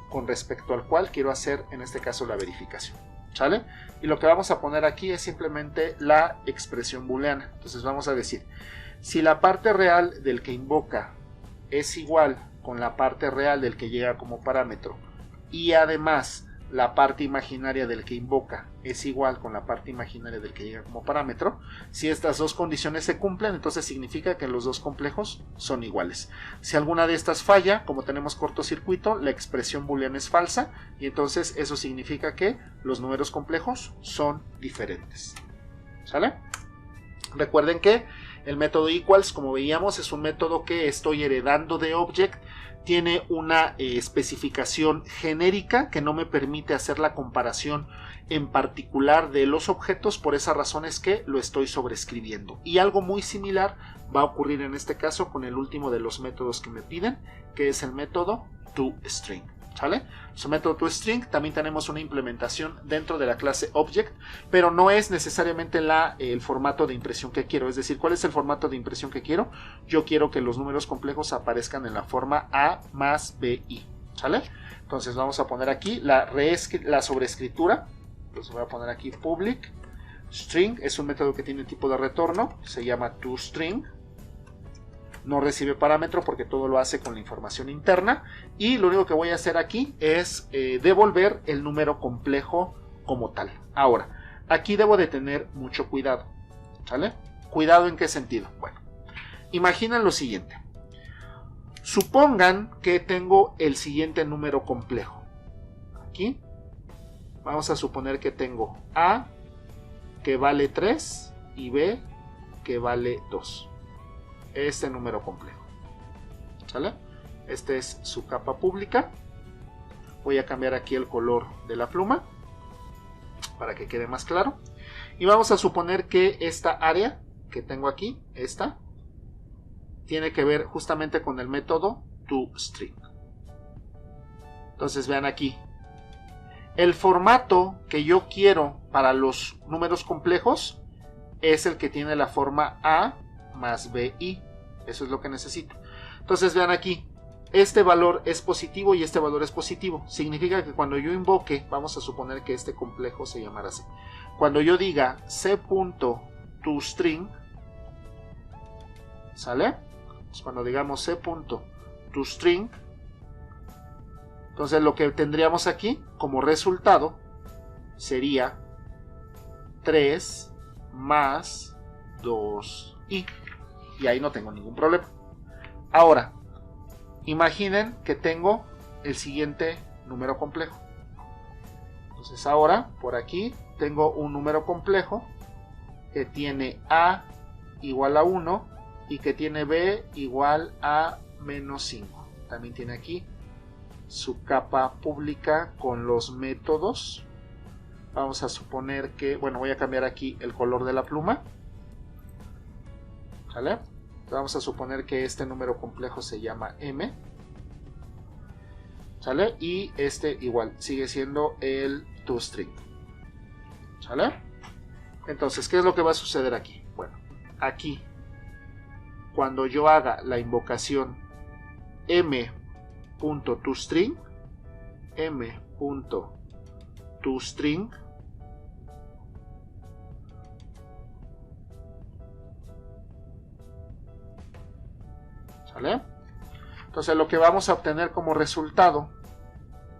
con respecto al cual quiero hacer en este caso la verificación, ¿sale? Y lo que vamos a poner aquí es simplemente la expresión booleana. Entonces vamos a decir, si la parte real del que invoca es igual con la parte real del que llega como parámetro y además la parte imaginaria del que invoca es igual con la parte imaginaria del que llega como parámetro, si estas dos condiciones se cumplen, entonces significa que los dos complejos son iguales. Si alguna de estas falla, como tenemos cortocircuito, la expresión booleana es falsa y entonces eso significa que los números complejos son diferentes. ¿Sale? Recuerden que el método equals, como veíamos, es un método que estoy heredando de object. Tiene una especificación genérica que no me permite hacer la comparación en particular de los objetos, por esa razón es que lo estoy sobreescribiendo. Y algo muy similar va a ocurrir en este caso con el último de los métodos que me piden, que es el método toString. ¿Sale? Su método toString también tenemos una implementación dentro de la clase object, pero no es necesariamente el formato de impresión que quiero. Es decir, ¿cuál es el formato de impresión que quiero? Yo quiero que los números complejos aparezcan en la forma A más BI. ¿Sale? Entonces vamos a poner aquí la sobreescritura. Entonces voy a poner aquí public string. Es un método que tiene tipo de retorno, se llama toString. No recibe parámetro porque todo lo hace con la información interna y lo único que voy a hacer aquí es devolver el número complejo como tal. Ahora, aquí debo de tener mucho cuidado, ¿sale? ¿Cuidado en qué sentido? Bueno, imaginen lo siguiente. Supongan que tengo el siguiente número complejo. Aquí vamos a suponer que tengo A que vale 3 y B que vale 2. Este número complejo. ¿Sale? Esta es su capa pública. Voy a cambiar aquí el color de la pluma para que quede más claro. Y vamos a suponer que esta área que tengo aquí, esta, tiene que ver justamente con el método toString. Entonces vean aquí. El formato que yo quiero para los números complejos es el que tiene la forma A más BI. Eso es lo que necesito. Entonces vean aquí, este valor es positivo y este valor es positivo. Significa que cuando yo invoque, vamos a suponer que este complejo se llamará así. Cuando yo diga c.toString, ¿sale? Pues cuando digamos c.toString, entonces lo que tendríamos aquí como resultado sería 3 más 2i. Y ahí no tengo ningún problema. Ahora, imaginen que tengo el siguiente número complejo. Entonces ahora, por aquí, tengo un número complejo que tiene A igual a 1 y que tiene B igual a menos 5. También tiene aquí su capa pública con los métodos. Vamos a suponer que, bueno, voy a cambiar aquí el color de la pluma. ¿Sale? Vamos a suponer que este número complejo se llama M. ¿Sale? Y este igual, sigue siendo el toString. ¿Sale? Entonces, ¿qué es lo que va a suceder aquí? Bueno, aquí, cuando yo haga la invocación m.toString, m.toString, ¿sale? Entonces lo que vamos a obtener como resultado,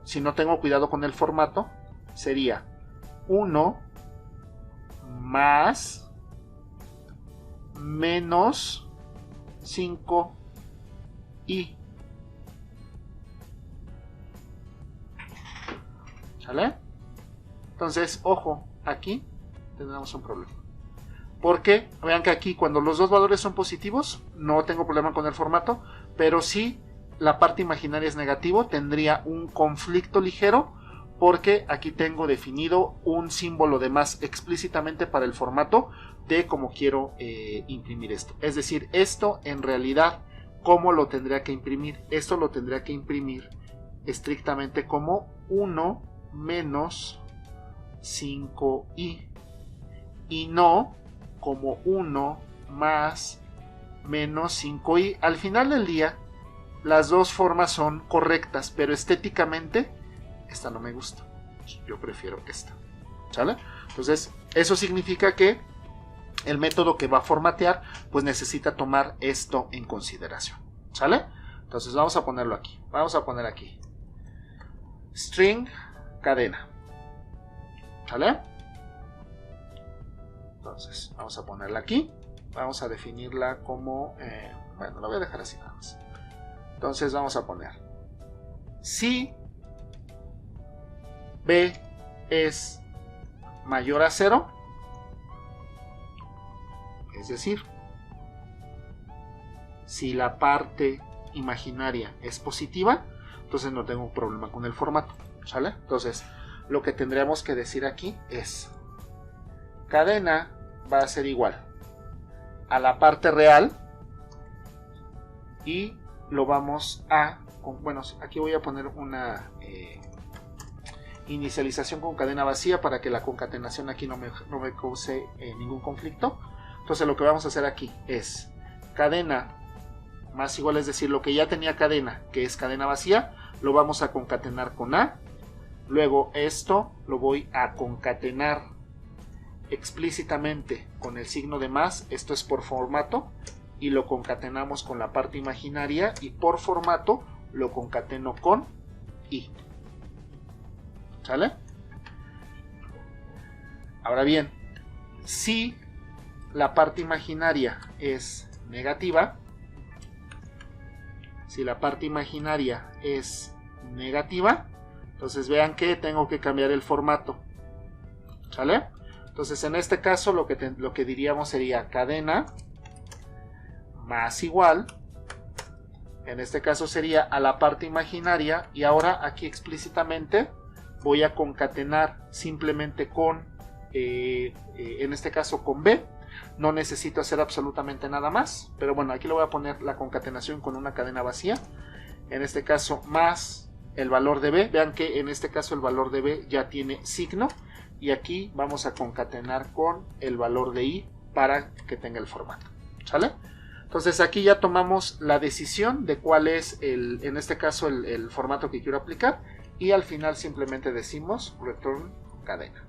si no tengo cuidado con el formato, sería 1 más menos 5i. ¿Sale? Entonces, ojo, aquí tendremos un problema. Porque vean que aquí cuando los dos valores son positivos no tengo problema con el formato, pero si la parte imaginaria es negativo tendría un conflicto ligero porque aquí tengo definido un símbolo de más explícitamente para el formato de cómo quiero imprimir esto. Es decir, esto en realidad, ¿cómo lo tendría que imprimir? Esto lo tendría que imprimir estrictamente como 1 menos 5i y no como 1 más menos 5i. Al final del día, las dos formas son correctas, pero estéticamente esta no me gusta. Yo prefiero esta. ¿Sale? Entonces, eso significa que el método que va a formatear, pues necesita tomar esto en consideración. ¿Sale? Entonces vamos a ponerlo aquí. Vamos a poner aquí string cadena. ¿Sale? Entonces vamos a ponerla aquí. Vamos a definirla como... bueno, la voy a dejar así nada más. Entonces vamos a poner si B es mayor a 0, es decir, si la parte imaginaria es positiva, entonces no tengo problema con el formato, ¿sale? Entonces lo que tendríamos que decir aquí es cadena va a ser igual a la parte real y lo vamos a, bueno, aquí voy a poner una inicialización con cadena vacía para que la concatenación aquí no me cause ningún conflicto. Entonces lo que vamos a hacer aquí es cadena más igual, es decir, lo que ya tenía cadena, que es cadena vacía, lo vamos a concatenar con A. Luego esto lo voy a concatenar explícitamente con el signo de más, esto es por formato, y lo concatenamos con la parte imaginaria, y por formato lo concateno con I. ¿Sale? Ahora bien, si la parte imaginaria es negativa, entonces vean que tengo que cambiar el formato. ¿Sale? Entonces en este caso lo que diríamos sería cadena más igual, en este caso sería a la parte imaginaria, y ahora aquí explícitamente voy a concatenar simplemente con, en este caso con B. No necesito hacer absolutamente nada más, pero bueno, aquí le voy a poner la concatenación con una cadena vacía, en este caso más el valor de B. Vean que en este caso el valor de B ya tiene signo, y aquí vamos a concatenar con el valor de I para que tenga el formato. ¿Sale? Entonces aquí ya tomamos la decisión de cuál es en este caso el formato que quiero aplicar, y al final simplemente decimos return cadena.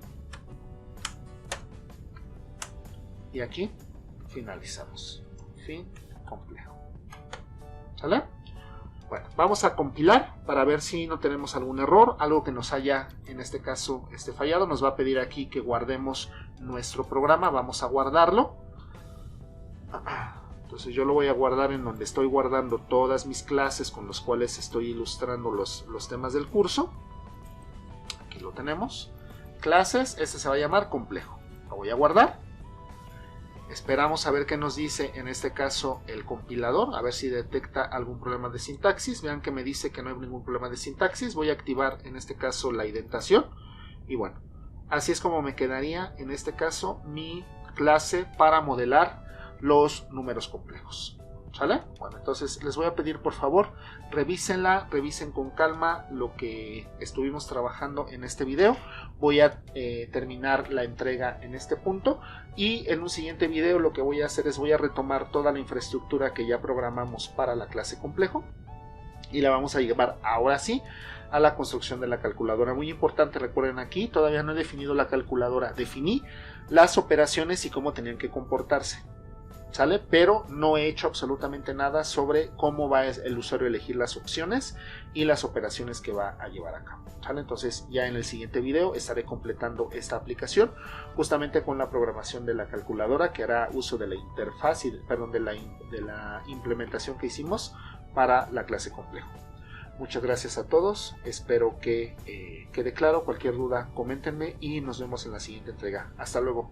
Y aquí finalizamos. Fin complejo. ¿Sale? Bueno, vamos a compilar para ver si no tenemos algún error, algo que nos haya en este caso fallado. Nos va a pedir aquí que guardemos nuestro programa. Vamos a guardarlo. Entonces yo lo voy a guardar en donde estoy guardando todas mis clases con los cuales estoy ilustrando los temas del curso. Aquí lo tenemos. Clases, este se va a llamar complejo. Lo voy a guardar. Esperamos a ver qué nos dice en este caso el compilador, a ver si detecta algún problema de sintaxis. Vean que me dice que no hay ningún problema de sintaxis. Voy a activar en este caso la indentación. Y bueno, así es como me quedaría en este caso mi clase para modelar los números complejos. ¿Sale? Bueno, entonces les voy a pedir por favor, revisen con calma lo que estuvimos trabajando en este video. Voy a terminar la entrega en este punto, y en un siguiente video lo que voy a hacer es voy a retomar toda la infraestructura que ya programamos para la clase complejo, y la vamos a llevar ahora sí a la construcción de la calculadora. Muy importante, recuerden, aquí todavía no he definido la calculadora, definí las operaciones y cómo tenían que comportarse. ¿Sale? Pero no he hecho absolutamente nada sobre cómo va el usuario a elegir las opciones y las operaciones que va a llevar a cabo. ¿Sale? Entonces ya en el siguiente video estaré completando esta aplicación justamente con la programación de la calculadora, que hará uso de la interfaz de la implementación que hicimos para la clase complejo. Muchas gracias a todos, espero que quede claro. Cualquier duda coméntenme y nos vemos en la siguiente entrega. Hasta luego.